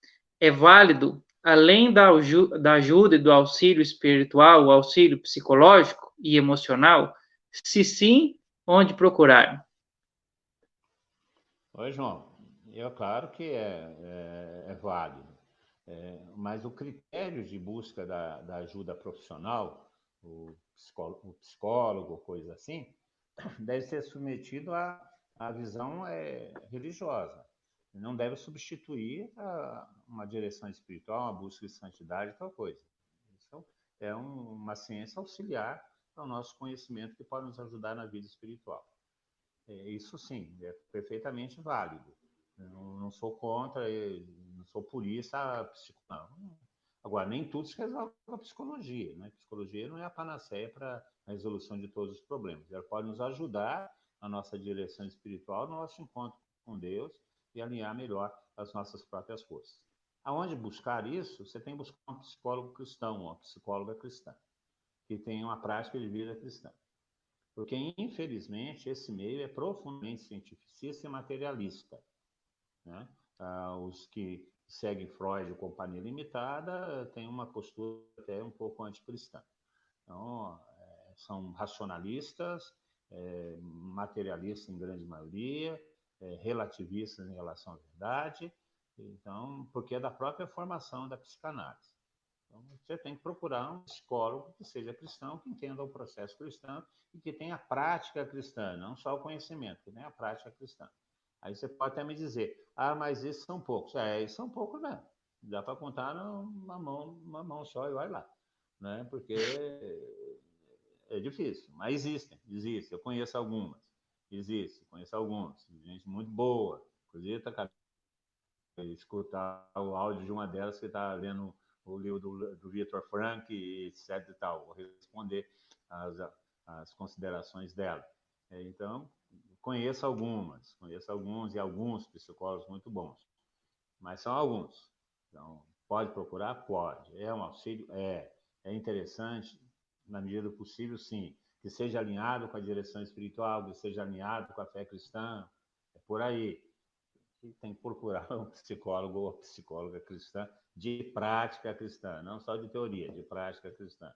é válido, além da ajuda e do auxílio espiritual, o auxílio psicológico e emocional? Se sim, onde procurar? Oi, João. Claro que é válido, mas o critério de busca da ajuda profissional, o psicólogo, coisa assim, deve ser submetido à visão religiosa. Não deve substituir uma direção espiritual, uma busca de santidade, tal coisa. Isso é uma ciência auxiliar ao nosso conhecimento que pode nos ajudar na vida espiritual. Isso sim, é perfeitamente válido. Eu não sou contra, não sou purista, não. Agora, nem tudo se resolve com a psicologia, né? A psicologia não é a panaceia para a resolução de todos os problemas. Ela pode nos ajudar na nossa direção espiritual, no nosso encontro com Deus e alinhar melhor as nossas próprias forças. Aonde buscar isso? Você tem que buscar um psicólogo cristão, uma psicóloga cristã, que tenha uma prática de vida cristã. Porque, infelizmente, esse meio é profundamente cientificista e materialista, né? Os que seguem Freud e Companhia Limitada têm uma postura até um pouco anticristã. Então, são racionalistas, materialistas em grande maioria, relativistas em relação à verdade, então, porque é da própria formação da psicanálise. Então, você tem que procurar um psicólogo que seja cristão, que entenda o processo cristão e que tenha prática cristã, não só o conhecimento, que tenha a prática cristã. Aí você pode até me dizer, mas esses são poucos. Esses são poucos mesmo. Dá para contar numa mão só e vai lá. Né? Porque é difícil, mas existem. Eu conheço algumas. Conheço algumas. Gente muito boa. Inclusive, está escutar o áudio de uma delas que está lendo o livro do Viktor Frankl, etc e tal. Vou responder as considerações dela. Então, conheço alguns e alguns psicólogos muito bons, mas são alguns. Então, pode procurar? Pode. É um auxílio? É interessante, na medida do possível, sim. Que seja alinhado com a direção espiritual, que seja alinhado com a fé cristã, é por aí. E tem que procurar um psicólogo ou psicóloga cristã de prática cristã, não só de teoria, de prática cristã.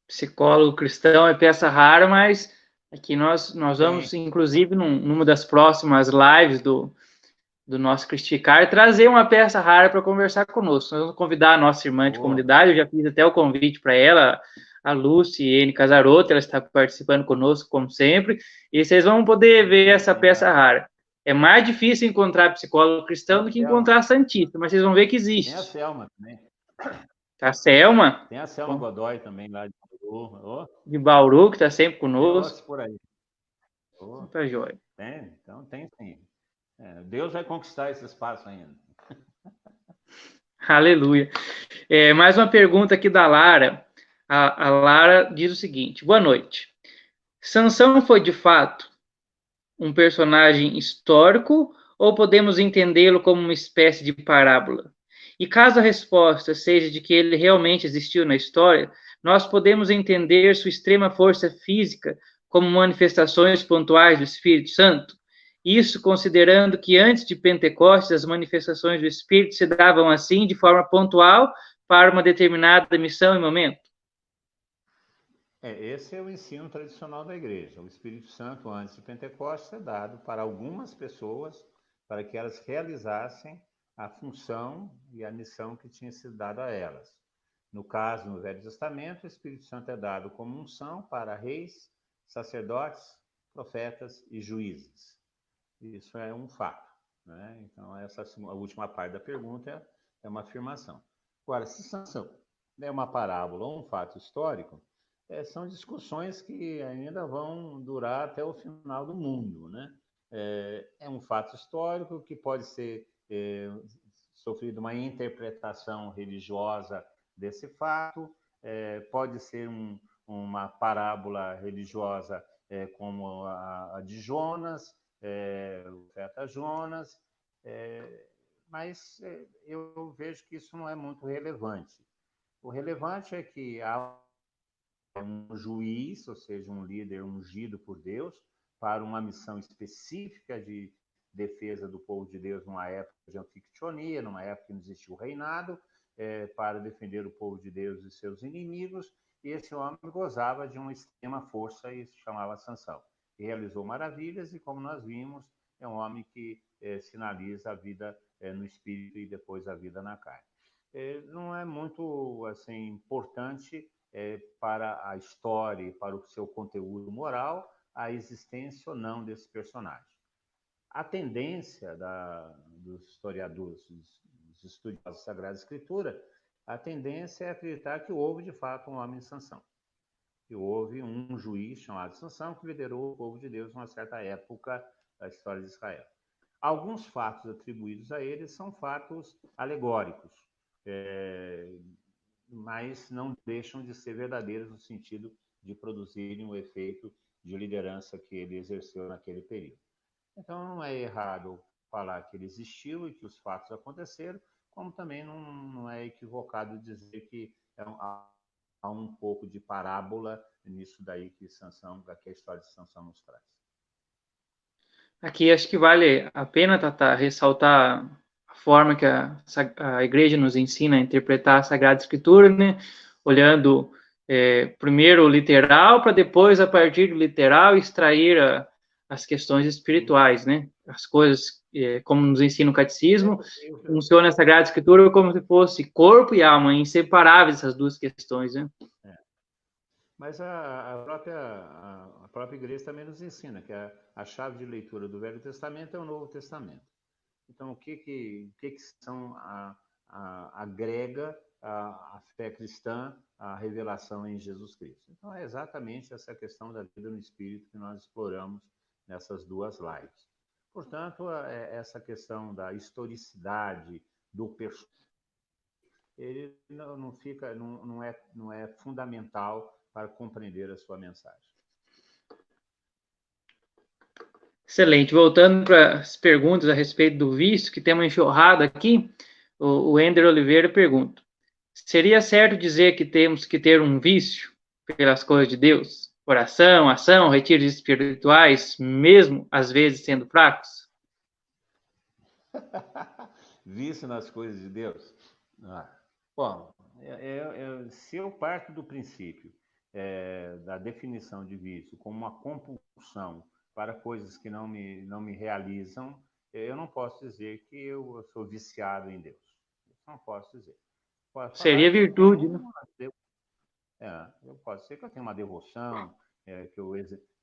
Psicólogo cristão é peça rara, mas aqui nós vamos, inclusive, numa das próximas lives do nosso Cristificar, trazer uma peça rara para conversar conosco. Nós vamos convidar a nossa irmã de comunidade, eu já fiz até o convite para ela, a Lucy N. Casaroto, ela está participando conosco, como sempre, e vocês vão poder ver essa peça rara. É mais difícil encontrar psicólogo cristão do que encontrar santista, mas vocês vão ver que existe. Tem a Selma também. A Selma? Tem a Selma Godoy também, lá de Bauru. De Bauru, que está sempre conosco. Por aí. Tá joia. Então tem sim. Deus vai conquistar esse espaço ainda. Aleluia. Mais uma pergunta aqui da Lara. A Lara diz o seguinte: boa noite. Sansão foi de fato um personagem histórico ou podemos entendê-lo como uma espécie de parábola? E caso a resposta seja de que ele realmente existiu na história, nós podemos entender sua extrema força física como manifestações pontuais do Espírito Santo? Isso considerando que antes de Pentecostes as manifestações do Espírito se davam assim de forma pontual para uma determinada missão e momento? Esse é o ensino tradicional da igreja. O Espírito Santo, antes de Pentecostes, é dado para algumas pessoas para que elas realizassem a função e a missão que tinha sido dada a elas. No caso, no Velho Testamento, o Espírito Santo é dado como unção para reis, sacerdotes, profetas e juízes. Isso é um fato, né? Então, essa a última parte da pergunta é uma afirmação. Agora, se Sansão é uma parábola ou um fato histórico, são discussões que ainda vão durar até o final do mundo, né? É um fato histórico que pode ser sofrido uma interpretação religiosa desse fato, pode ser uma parábola religiosa como a de Jonas, o profeta Jonas, mas eu vejo que isso não é muito relevante. O relevante é que há um juiz, ou seja, um líder ungido por Deus, para uma missão específica de defesa do povo de Deus numa época de anfictionia, numa época que não existia o reinado, para defender o povo de Deus e seus inimigos, e esse homem gozava de uma extrema força e se chamava Sansão. E realizou maravilhas e, como nós vimos, é um homem que sinaliza a vida no espírito e depois a vida na carne. Não é muito assim importante para a história e para o seu conteúdo moral a existência ou não desse personagem. A tendência dos historiadores, dos estudiosos da Sagrada Escritura, a tendência é acreditar que houve, de fato, um homem de Sansão. Que houve um juiz chamado Sansão que liderou o povo de Deus numa certa época da história de Israel. Alguns fatos atribuídos a ele são fatos alegóricos, mas não deixam de ser verdadeiros no sentido de produzirem o efeito de liderança que ele exerceu naquele período. Então, não é errado falar que ele existiu e que os fatos aconteceram, como também não é equivocado dizer que há um pouco de parábola nisso daí que a história de Sansão nos traz. Aqui acho que vale a pena, Tata, ressaltar a forma que a igreja nos ensina a interpretar a Sagrada Escritura, né? Olhando primeiro o literal, para depois, a partir do literal, extrair as questões espirituais, né? As coisas, como nos ensina o catecismo, funciona a Sagrada Escritura como se fosse corpo e alma, inseparáveis essas duas questões, né? Mas a própria igreja também nos ensina que a chave de leitura do Velho Testamento é o Novo Testamento. Então, o que são agrega a fé cristã à revelação em Jesus Cristo? Então, é exatamente essa questão da vida no Espírito que nós exploramos nessas duas lives. Portanto, essa questão da historicidade do personagem, ele não é fundamental para compreender a sua mensagem. Excelente. Voltando para as perguntas a respeito do vício, que tem uma enxurrada aqui, o Ender Oliveira pergunta: seria certo dizer que temos que ter um vício pelas coisas de Deus? Oração, ação, retiros espirituais, mesmo às vezes sendo fracos? Vício nas coisas de Deus? Bom, se eu parto do princípio da definição de vício como uma compulsão para coisas que não me realizam, eu não posso dizer que eu sou viciado em Deus. Não posso dizer. Posso Seria virtude, né? Eu posso dizer que eu tenho uma devoção, que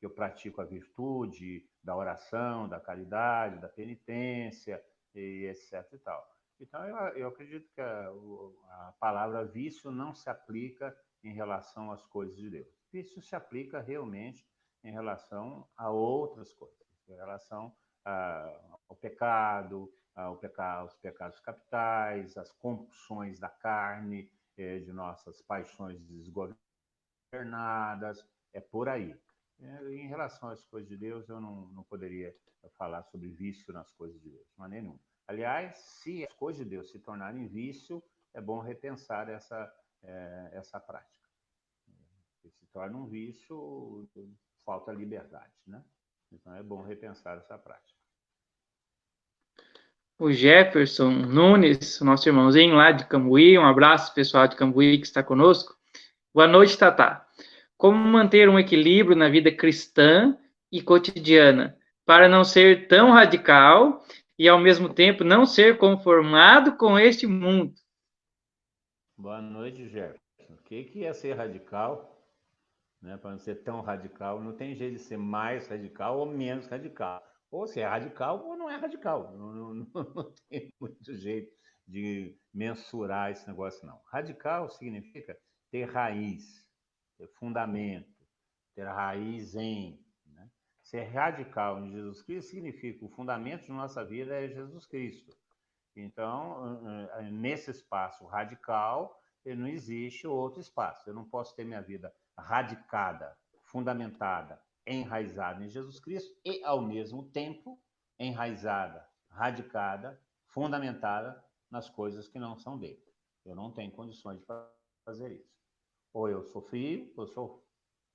eu pratico a virtude da oração, da caridade, da penitência, e etc. e tal. Então, eu acredito que a palavra vício não se aplica em relação às coisas de Deus. Vício se aplica realmente em relação a outras coisas, em relação ao pecado, aos pecados capitais, às compulsões da carne, de nossas paixões desgovernadas, é por aí. Em relação às coisas de Deus, eu não poderia falar sobre vício nas coisas de Deus, de maneira nenhuma. Aliás, se as coisas de Deus se tornarem vício, é bom repensar essa prática. Se torna um vício, falta liberdade, né? Então é bom repensar essa prática. O Jefferson Nunes, nosso irmãozinho lá de Cambuí, um abraço pessoal de Cambuí que está conosco. Boa noite, Tatá. Como manter um equilíbrio na vida cristã e cotidiana, para não ser tão radical e, ao mesmo tempo, não ser conformado com este mundo? Boa noite, Jefferson. O que é ser radical? Né? Para não ser tão radical, não tem jeito de ser mais radical ou menos radical. Ou se é radical ou não é radical. Não tem muito jeito de mensurar esse negócio, não. Radical significa ter raiz, ter fundamento, ter raiz em. Né? Ser radical em Jesus Cristo significa que o fundamento de nossa vida é Jesus Cristo. Então, nesse espaço radical, não existe outro espaço. Eu não posso ter minha vida radicada, fundamentada, enraizada em Jesus Cristo e, ao mesmo tempo, enraizada, radicada, fundamentada nas coisas que não são dele. Eu não tenho condições de fazer isso. Ou eu sou frio, ou eu sou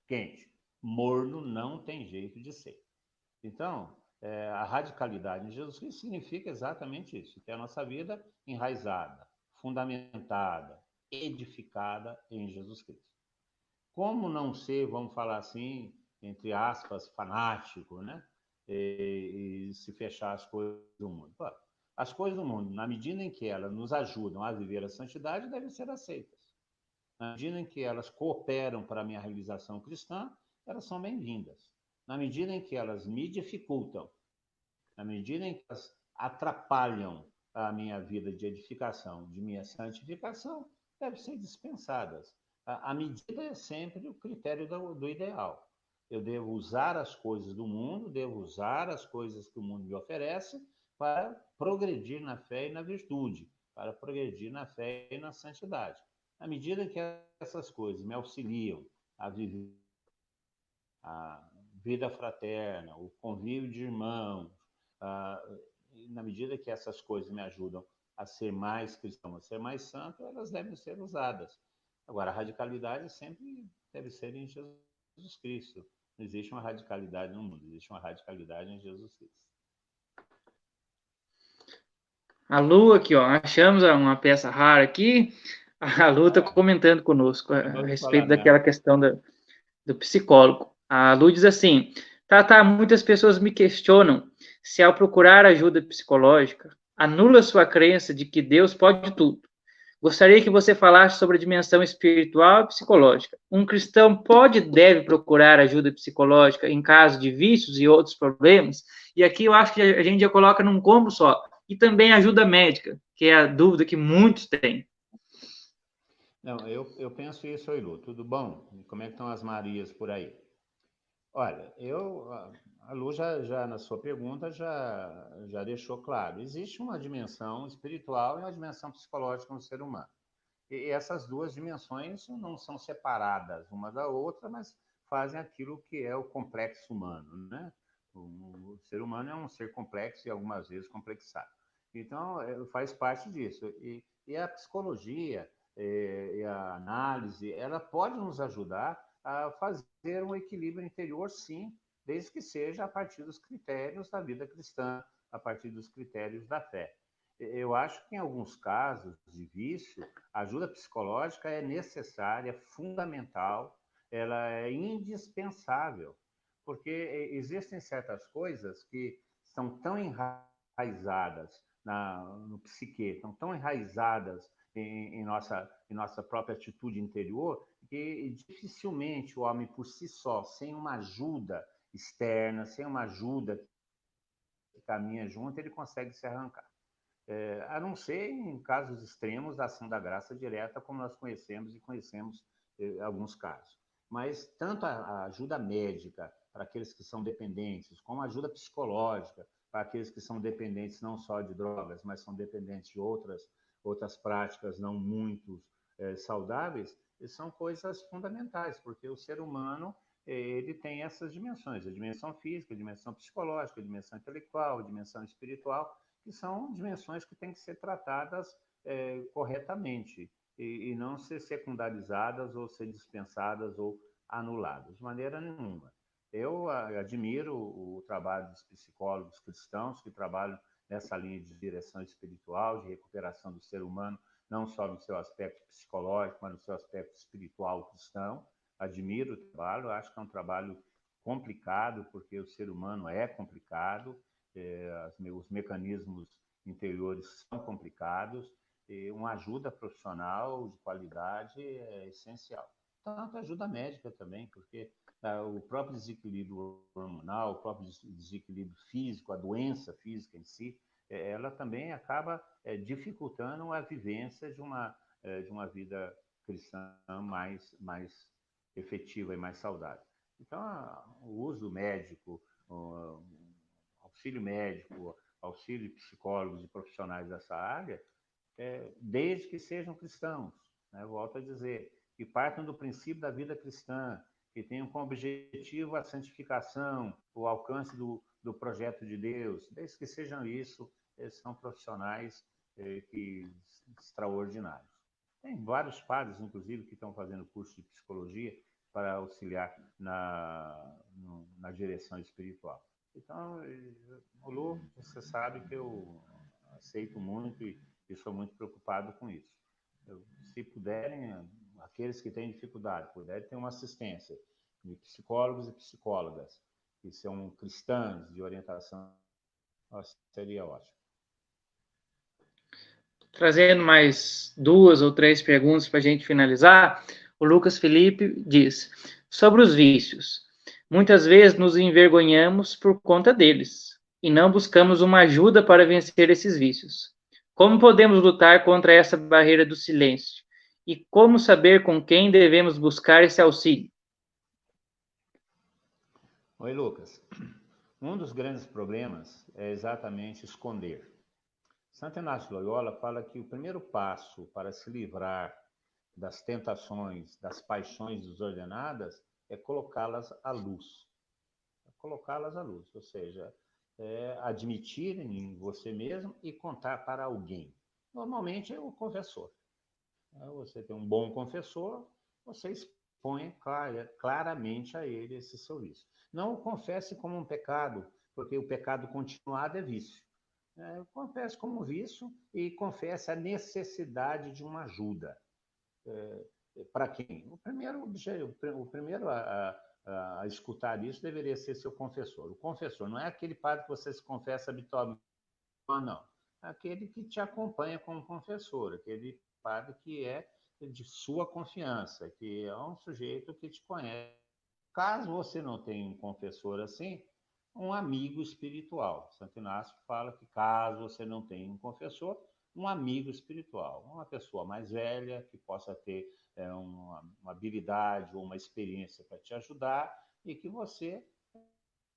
quente. Morno não tem jeito de ser. Então, a radicalidade em Jesus Cristo significa exatamente isso, ter a nossa vida enraizada, fundamentada, edificada em Jesus Cristo. Como não ser, vamos falar assim, entre aspas, fanático, né? E se fechar as coisas do mundo? As coisas do mundo, na medida em que elas nos ajudam a viver a santidade, devem ser aceitas. Na medida em que elas cooperam para a minha realização cristã, elas são bem-vindas. Na medida em que elas me dificultam, na medida em que elas atrapalham a minha vida de edificação, de minha santificação, devem ser dispensadas. A medida é sempre o critério do ideal. Eu devo usar as coisas do mundo, devo usar as coisas que o mundo me oferece para progredir na fé e na virtude, para progredir na fé e na santidade. À medida que essas coisas me auxiliam a viver a vida fraterna, o convívio de irmãos, na medida que essas coisas me ajudam a ser mais cristão, a ser mais santo, elas devem ser usadas. Agora, a radicalidade sempre deve ser em Jesus Cristo. Não existe uma radicalidade no mundo, existe uma radicalidade em Jesus Cristo. A Lu aqui, ó, achamos uma peça rara aqui. A Lu está comentando conosco a respeito daquela questão do psicólogo. A Lu diz assim: muitas pessoas me questionam se ao procurar ajuda psicológica, anula sua crença de que Deus pode tudo. Gostaria que você falasse sobre a dimensão espiritual e psicológica. Um cristão pode e deve procurar ajuda psicológica em caso de vícios e outros problemas? E aqui eu acho que a gente já coloca num combo só. E também ajuda médica, que é a dúvida que muitos têm. Não, eu penso isso, Ilu. Tudo bom? Como é que estão as Marias por aí? Olha, a Lu já na sua pergunta já deixou claro. Existe uma dimensão espiritual e uma dimensão psicológica no ser humano. E essas duas dimensões não são separadas uma da outra, mas fazem aquilo que é o complexo humano, né? O ser humano é um ser complexo e algumas vezes complexado. Então, faz parte disso. E a psicologia e a análise, ela pode nos ajudar a fazer um equilíbrio interior, sim, desde que seja a partir dos critérios da vida cristã, a partir dos critérios da fé. Eu acho que em alguns casos de vício, a ajuda psicológica é necessária, fundamental, ela é indispensável, porque existem certas coisas que estão tão enraizadas no psique, estão tão enraizadas em nossa própria atitude interior, que dificilmente o homem por si só, sem uma ajuda externa, sem uma ajuda que caminha junto, ele consegue se arrancar. A não ser em casos extremos da ação da graça direta, como nós conhecemos e conhecemos alguns casos. Mas tanto a ajuda médica para aqueles que são dependentes, como a ajuda psicológica para aqueles que são dependentes não só de drogas, mas são dependentes de outras práticas não muito saudáveis, são coisas fundamentais, porque o ser humano ele tem essas dimensões, a dimensão física, a dimensão psicológica, a dimensão intelectual, a dimensão espiritual, que são dimensões que têm que ser tratadas corretamente e não ser secundarizadas ou ser dispensadas ou anuladas, de maneira nenhuma. Eu admiro o trabalho dos psicólogos cristãos que trabalham nessa linha de direção espiritual, de recuperação do ser humano, não só no seu aspecto psicológico, mas no seu aspecto espiritual cristão. Admiro o trabalho, acho que é um trabalho complicado, porque o ser humano é complicado, os mecanismos interiores são complicados, e uma ajuda profissional de qualidade é essencial. Tanto ajuda médica também, porque o próprio desequilíbrio hormonal, o próprio desequilíbrio físico, a doença física em si, ela também acaba dificultando a vivência de uma vida cristã mais efetiva e mais saudável. Então, o uso médico, auxílio médico, auxílio de psicólogos e profissionais dessa área, desde que sejam cristãos, né? Volto a dizer, que partam do princípio da vida cristã, que tenham como objetivo a santificação, o alcance do projeto de Deus, desde que sejam isso, eles são profissionais extraordinários. Tem vários padres, inclusive, que estão fazendo curso de psicologia para auxiliar na direção espiritual. Então, Lu, você sabe que eu aceito muito e sou muito preocupado com isso. Se puderem, aqueles que têm dificuldade, puderem ter uma assistência de psicólogos e psicólogas que são cristãs de orientação, seria ótimo. Trazendo mais 2 ou 3 perguntas para a gente finalizar, o Lucas Felipe diz, sobre os vícios, muitas vezes nos envergonhamos por conta deles e não buscamos uma ajuda para vencer esses vícios. Como podemos lutar contra essa barreira do silêncio E como saber com quem devemos buscar esse auxílio? Oi, Lucas. Um dos grandes problemas é exatamente esconder. Santo Inácio de Loyola fala que o primeiro passo para se livrar das tentações, das paixões desordenadas, é colocá-las à luz. É colocá-las à luz, ou seja, admitir em você mesmo e contar para alguém. Normalmente é o confessor. Você tem um bom confessor, você expõe claramente a ele esse seu vício. Não o confesse como um pecado, porque o pecado continuado é vício. Confesse como vício e confesse a necessidade de uma ajuda. Para quem? O primeiro a escutar isso deveria ser seu confessor. O confessor não é aquele padre que você se confessa habitualmente, não. É aquele que te acompanha como confessor, aquele padre que é de sua confiança, que é um sujeito que te conhece. Caso você não tenha um confessor assim, um amigo espiritual. Santo Inácio fala que caso você não tenha um confessor, um amigo espiritual, uma pessoa mais velha que possa ter uma habilidade ou uma experiência para te ajudar e que você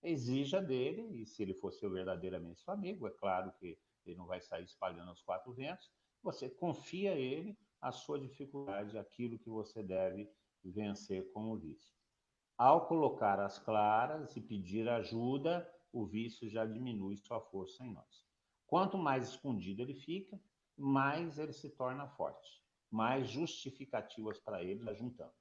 exija dele, e se ele for seu verdadeiramente seu amigo, é claro que ele não vai sair espalhando aos quatro ventos, você confia a ele a sua dificuldade, aquilo que você deve vencer com o vício. Ao colocar as claras e pedir ajuda, o vício já diminui sua força em nós. Quanto mais escondido ele fica, mais ele se torna forte, mais justificativas para ele nós juntamos.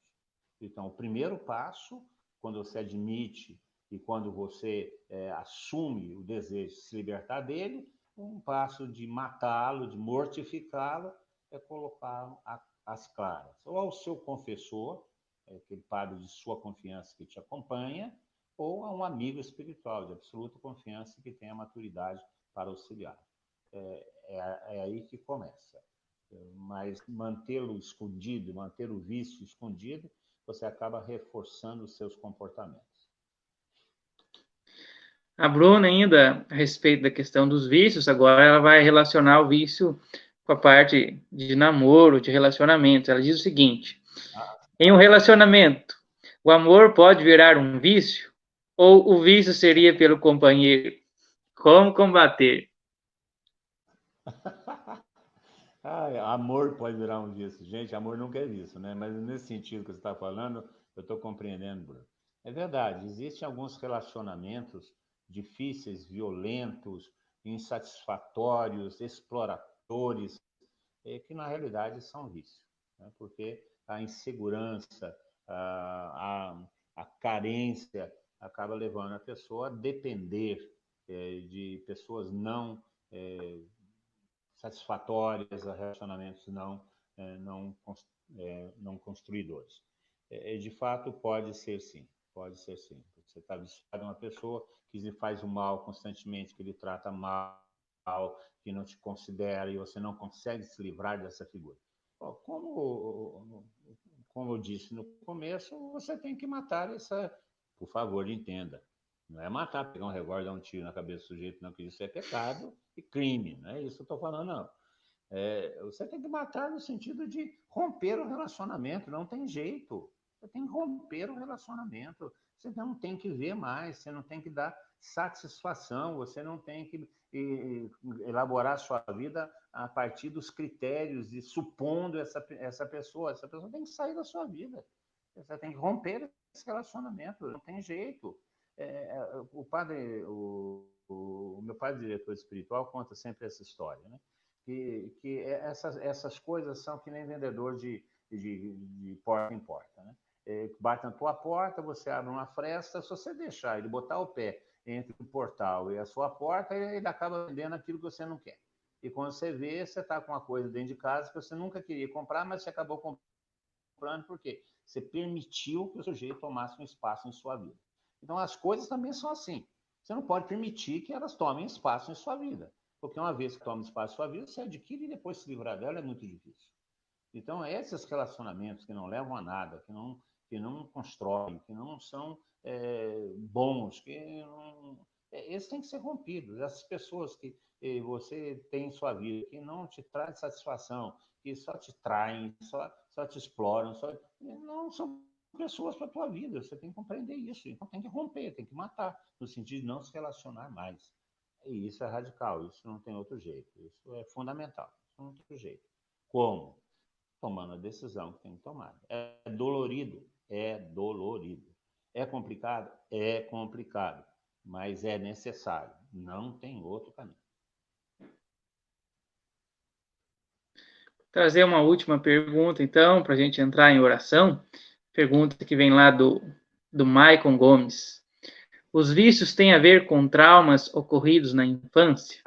Então, o primeiro passo, quando você admite e quando você assume o desejo de se libertar dele, um passo de matá-lo, de mortificá-lo, é colocá-lo às claras. Ou ao seu confessor, aquele padre de sua confiança que te acompanha, ou a um amigo espiritual de absoluta confiança que tenha maturidade para auxiliar. É aí que começa. Mas mantê-lo escondido, manter o vício escondido, você acaba reforçando os seus comportamentos. A Bruna, ainda a respeito da questão dos vícios, agora ela vai relacionar o vício com a parte de namoro, de relacionamento. Ela diz o seguinte: em um relacionamento, o amor pode virar um vício? Ou o vício seria pelo companheiro? Como combater? Amor pode virar um vício. Gente, amor nunca é vício, né? Mas nesse sentido que você está falando, eu estou compreendendo, Bruno. É verdade, existem alguns relacionamentos difíceis, violentos, insatisfatórios, exploradores, que na realidade são vícios, né? Porque a insegurança, a carência acaba levando a pessoa a depender de pessoas não satisfatórias, a relacionamentos não construidores. De fato, pode ser sim, pode ser sim. Você está viciado em uma pessoa que lhe faz o mal constantemente, que lhe trata mal, que não te considera e você não consegue se livrar dessa figura. Como eu disse no começo, você tem que matar essa. Por favor, entenda. Não é matar, pegar um revólver e dar um tiro na cabeça do sujeito, não, que isso é pecado e crime. Não é isso que eu estou falando, não. Você tem que matar no sentido de romper o relacionamento, não tem jeito. Você tem que romper o relacionamento. Você não tem que ver mais, você não tem que dar satisfação, você não tem que elaborar a sua vida a partir dos critérios e supondo essa pessoa. Essa pessoa tem que sair da sua vida. Você tem que romper esse relacionamento, não tem jeito. O meu padre diretor espiritual conta sempre essa história, né? Que essas coisas são que nem vendedor de porta em porta, né? Bate na tua porta, você abre uma fresta, se você deixar ele botar o pé entre o portal e a sua porta, ele acaba vendendo aquilo que você não quer. E quando você vê, você está com uma coisa dentro de casa que você nunca queria comprar, mas você acabou comprando porque você permitiu que o sujeito tomasse um espaço em sua vida. Então, as coisas também são assim. Você não pode permitir que elas tomem espaço em sua vida. Porque uma vez que toma espaço em sua vida, você adquire e depois se livrar dela é muito difícil. Então, esses relacionamentos que não levam a nada, que não constroem, que não são bons, Esse tem que ser rompido. Essas pessoas que você tem em sua vida, que não te trazem satisfação, que só te traem, só te exploram, não são pessoas para a tua vida. Você tem que compreender isso. Então tem que romper, tem que matar, no sentido de não se relacionar mais. E isso é radical, isso não tem outro jeito. Isso é fundamental, isso não tem outro jeito. Como? Tomando a decisão que tem que tomar. É dolorido? É dolorido. É complicado? É complicado. Mas é necessário. Não tem outro caminho. Trazer uma última pergunta, então, para a gente entrar em oração. Pergunta que vem lá do Maicon Gomes. Os vícios têm a ver com traumas ocorridos na infância?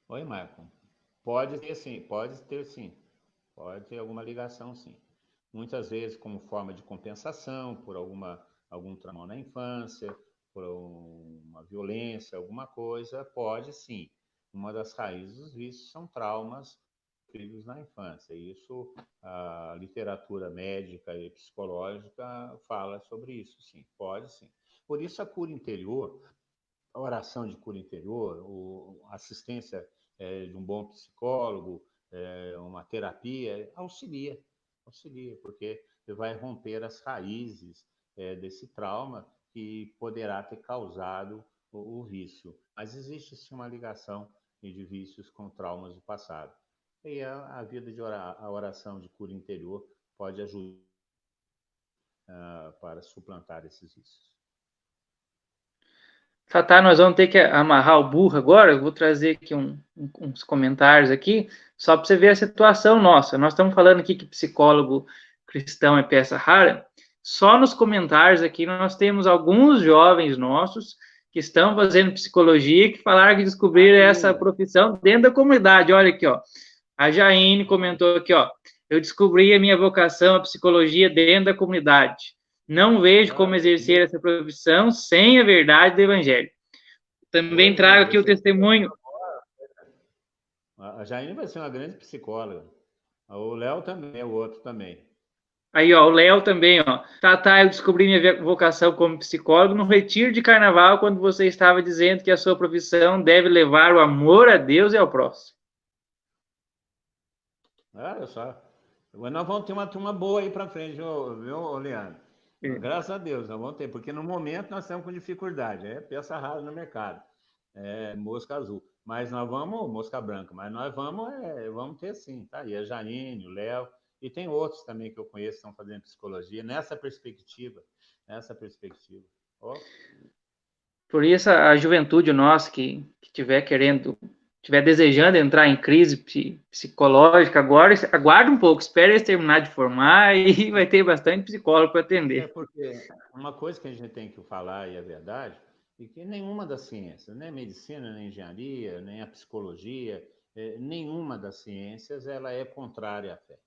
Oi, Marco. Pode ter sim, pode ter sim. Pode ter alguma ligação sim. Muitas vezes como forma de compensação por algum trauma na infância, por uma violência, alguma coisa, pode sim. Uma das raízes dos vícios são traumas sofridos na infância. Isso, a literatura médica e psicológica fala sobre isso, sim, pode sim. Por isso a cura interior, a oração de cura interior, a assistência de um bom psicólogo, uma terapia, auxilia, porque você vai romper as raízes desse trauma que poderá ter causado o vício. Mas existe sim uma ligação de vícios com traumas do passado. E a vida a oração de cura interior pode ajudar para suplantar esses vícios. Tatá, nós vamos ter que amarrar o burro agora. Eu vou trazer aqui uns comentários aqui, só para você ver a situação nossa. Nós estamos falando aqui que psicólogo cristão é peça rara. Só nos comentários aqui nós temos alguns jovens nossos que estão fazendo psicologia que falaram que descobriram essa profissão dentro da comunidade. Olha aqui, ó. A Jaine comentou aqui, ó. Eu descobri a minha vocação, a psicologia, dentro da comunidade. Não vejo como exercer essa profissão sem a verdade do Evangelho. Também trago aqui o testemunho. A Jaine vai ser uma grande psicóloga. O Léo também, o outro também. Aí, ó, o Léo também, ó. Tá, eu descobri minha vocação como psicólogo no retiro de carnaval, quando você estava dizendo que a sua profissão deve levar o amor a Deus e ao próximo. Olha só. Mas nós vamos ter uma turma boa aí para frente, viu, Leandro? Graças a Deus, nós vamos ter, porque no momento nós estamos com dificuldade, peça rara no mercado, mosca azul. Mas nós vamos, mosca branca, mas nós vamos ter sim, tá? E a Janine, o Léo, e tem outros também que eu conheço que estão fazendo psicologia nessa perspectiva, Oh. Por isso, a juventude nossa que estiver querendo, estiver desejando entrar em crise psicológica agora, aguarde um pouco, espere eles terminar de formar e vai ter bastante psicólogo para atender. Porque uma coisa que a gente tem que falar, e é verdade, é que nenhuma das ciências, nem a medicina, nem a engenharia, nem a psicologia, nenhuma das ciências ela é contrária à fé.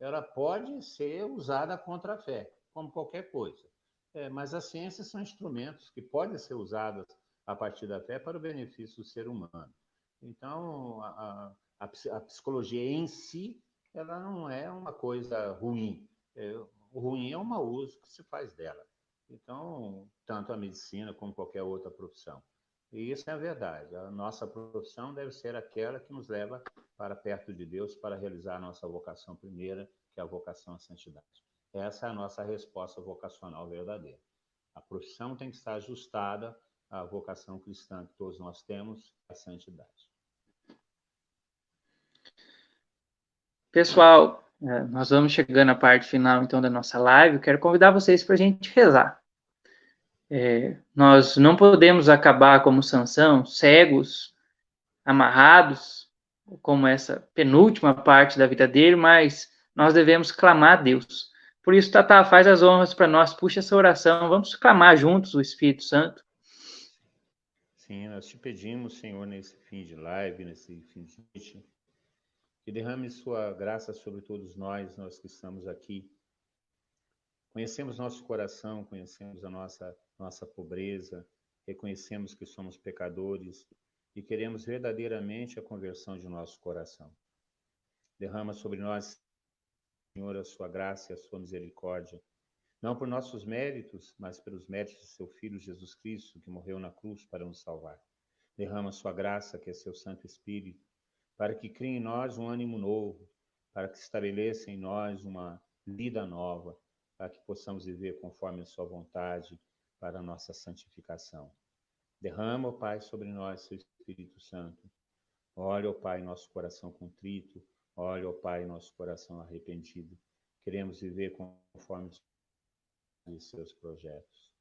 Ela pode ser usada contra a fé, como qualquer coisa. Mas as ciências são instrumentos que podem ser usados a partir da fé para o benefício do ser humano. Então, a psicologia em si, ela não é uma coisa ruim. O ruim é o mau uso que se faz dela. Então, tanto a medicina como qualquer outra profissão. E isso é a verdade. A nossa profissão deve ser aquela que nos leva para perto de Deus para realizar a nossa vocação primeira, que é a vocação à santidade. Essa é a nossa resposta vocacional verdadeira. A profissão tem que estar ajustada à vocação cristã que todos nós temos, a santidade. Pessoal, nós vamos chegando à parte final então da nossa live. Eu quero convidar vocês para a gente rezar. Nós não podemos acabar como Sansão, cegos, amarrados, como essa penúltima parte da vida dele, mas nós devemos clamar a Deus. Por isso, Tatá, faz as honras para nós, puxa essa oração, vamos clamar juntos o Espírito Santo. Sim, nós te pedimos, Senhor, nesse fim de live, nesse fim de noite, que derrame sua graça sobre todos nós que estamos aqui. Conhecemos nosso coração, conhecemos a nossa pobreza, reconhecemos que somos pecadores e queremos verdadeiramente a conversão de nosso coração. Derrama sobre nós, Senhor, a sua graça e a sua misericórdia. não por nossos méritos, mas pelos méritos de seu Filho Jesus Cristo, que morreu na cruz para nos salvar. Derrama sua graça, que é seu Santo Espírito, para que crie em nós um ânimo novo, para que estabeleça em nós uma vida nova, para que possamos viver conforme a sua vontade, para a nossa santificação. Derrama, ó Pai, sobre nós seu Espírito Santo. Olha, ó Pai, nosso coração contrito. Olha, ó Pai, nosso coração arrependido. Queremos viver conforme os seus projetos.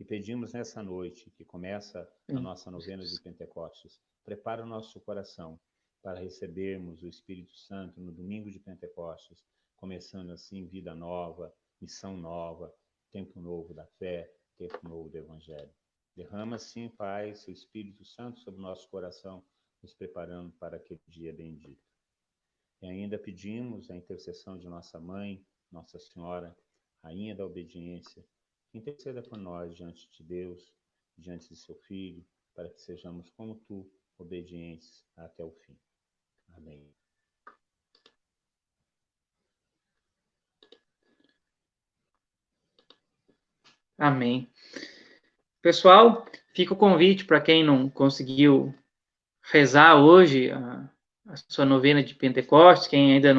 E pedimos nessa noite, que começa a nossa novena de Pentecostes, prepara o nosso coração para recebermos o Espírito Santo no domingo de Pentecostes, começando assim vida nova, missão nova, tempo novo da fé, tempo novo do Evangelho. Derrama, sim, Pai, seu Espírito Santo sobre o nosso coração, nos preparando para aquele dia bendito. E ainda pedimos a intercessão de nossa Mãe, Nossa Senhora, Rainha da Obediência, que interceda por nós diante de Deus, diante de seu Filho, para que sejamos como tu, obedientes até o fim. Amém. Amém. Pessoal, fica o convite para quem não conseguiu rezar hoje a sua novena de Pentecostes, quem ainda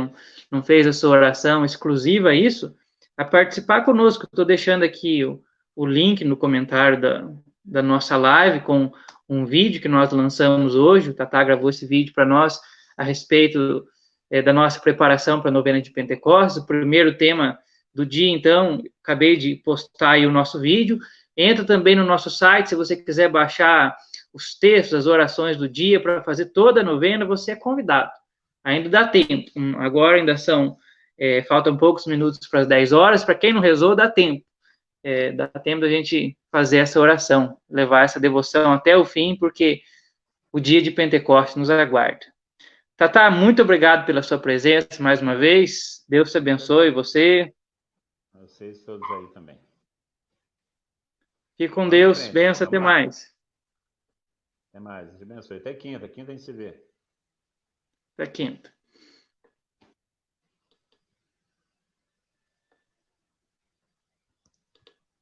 não fez a sua oração exclusiva a isso, a participar conosco. Estou deixando aqui o link no comentário da nossa live com um vídeo que nós lançamos hoje. O Tatá gravou esse vídeo para nós a respeito da nossa preparação para a novena de Pentecostes. O primeiro tema do dia, então, acabei de postar aí o nosso vídeo. Entra também no nosso site, se você quiser baixar os textos, as orações do dia para fazer toda a novena, você é convidado. Ainda dá tempo. Agora ainda faltam poucos minutos para as 10 horas. Para quem não rezou, dá tempo. Dá tempo da gente fazer essa oração, levar essa devoção até o fim, porque o dia de Pentecostes nos aguarda. Tatá, muito obrigado pela sua presença mais uma vez. Deus te abençoe você. Vocês todos aí também. Fique com Deus. Benção, até mais. Até mais. Deus abençoe. Até quinta. Quinta a gente se vê. Até quinta.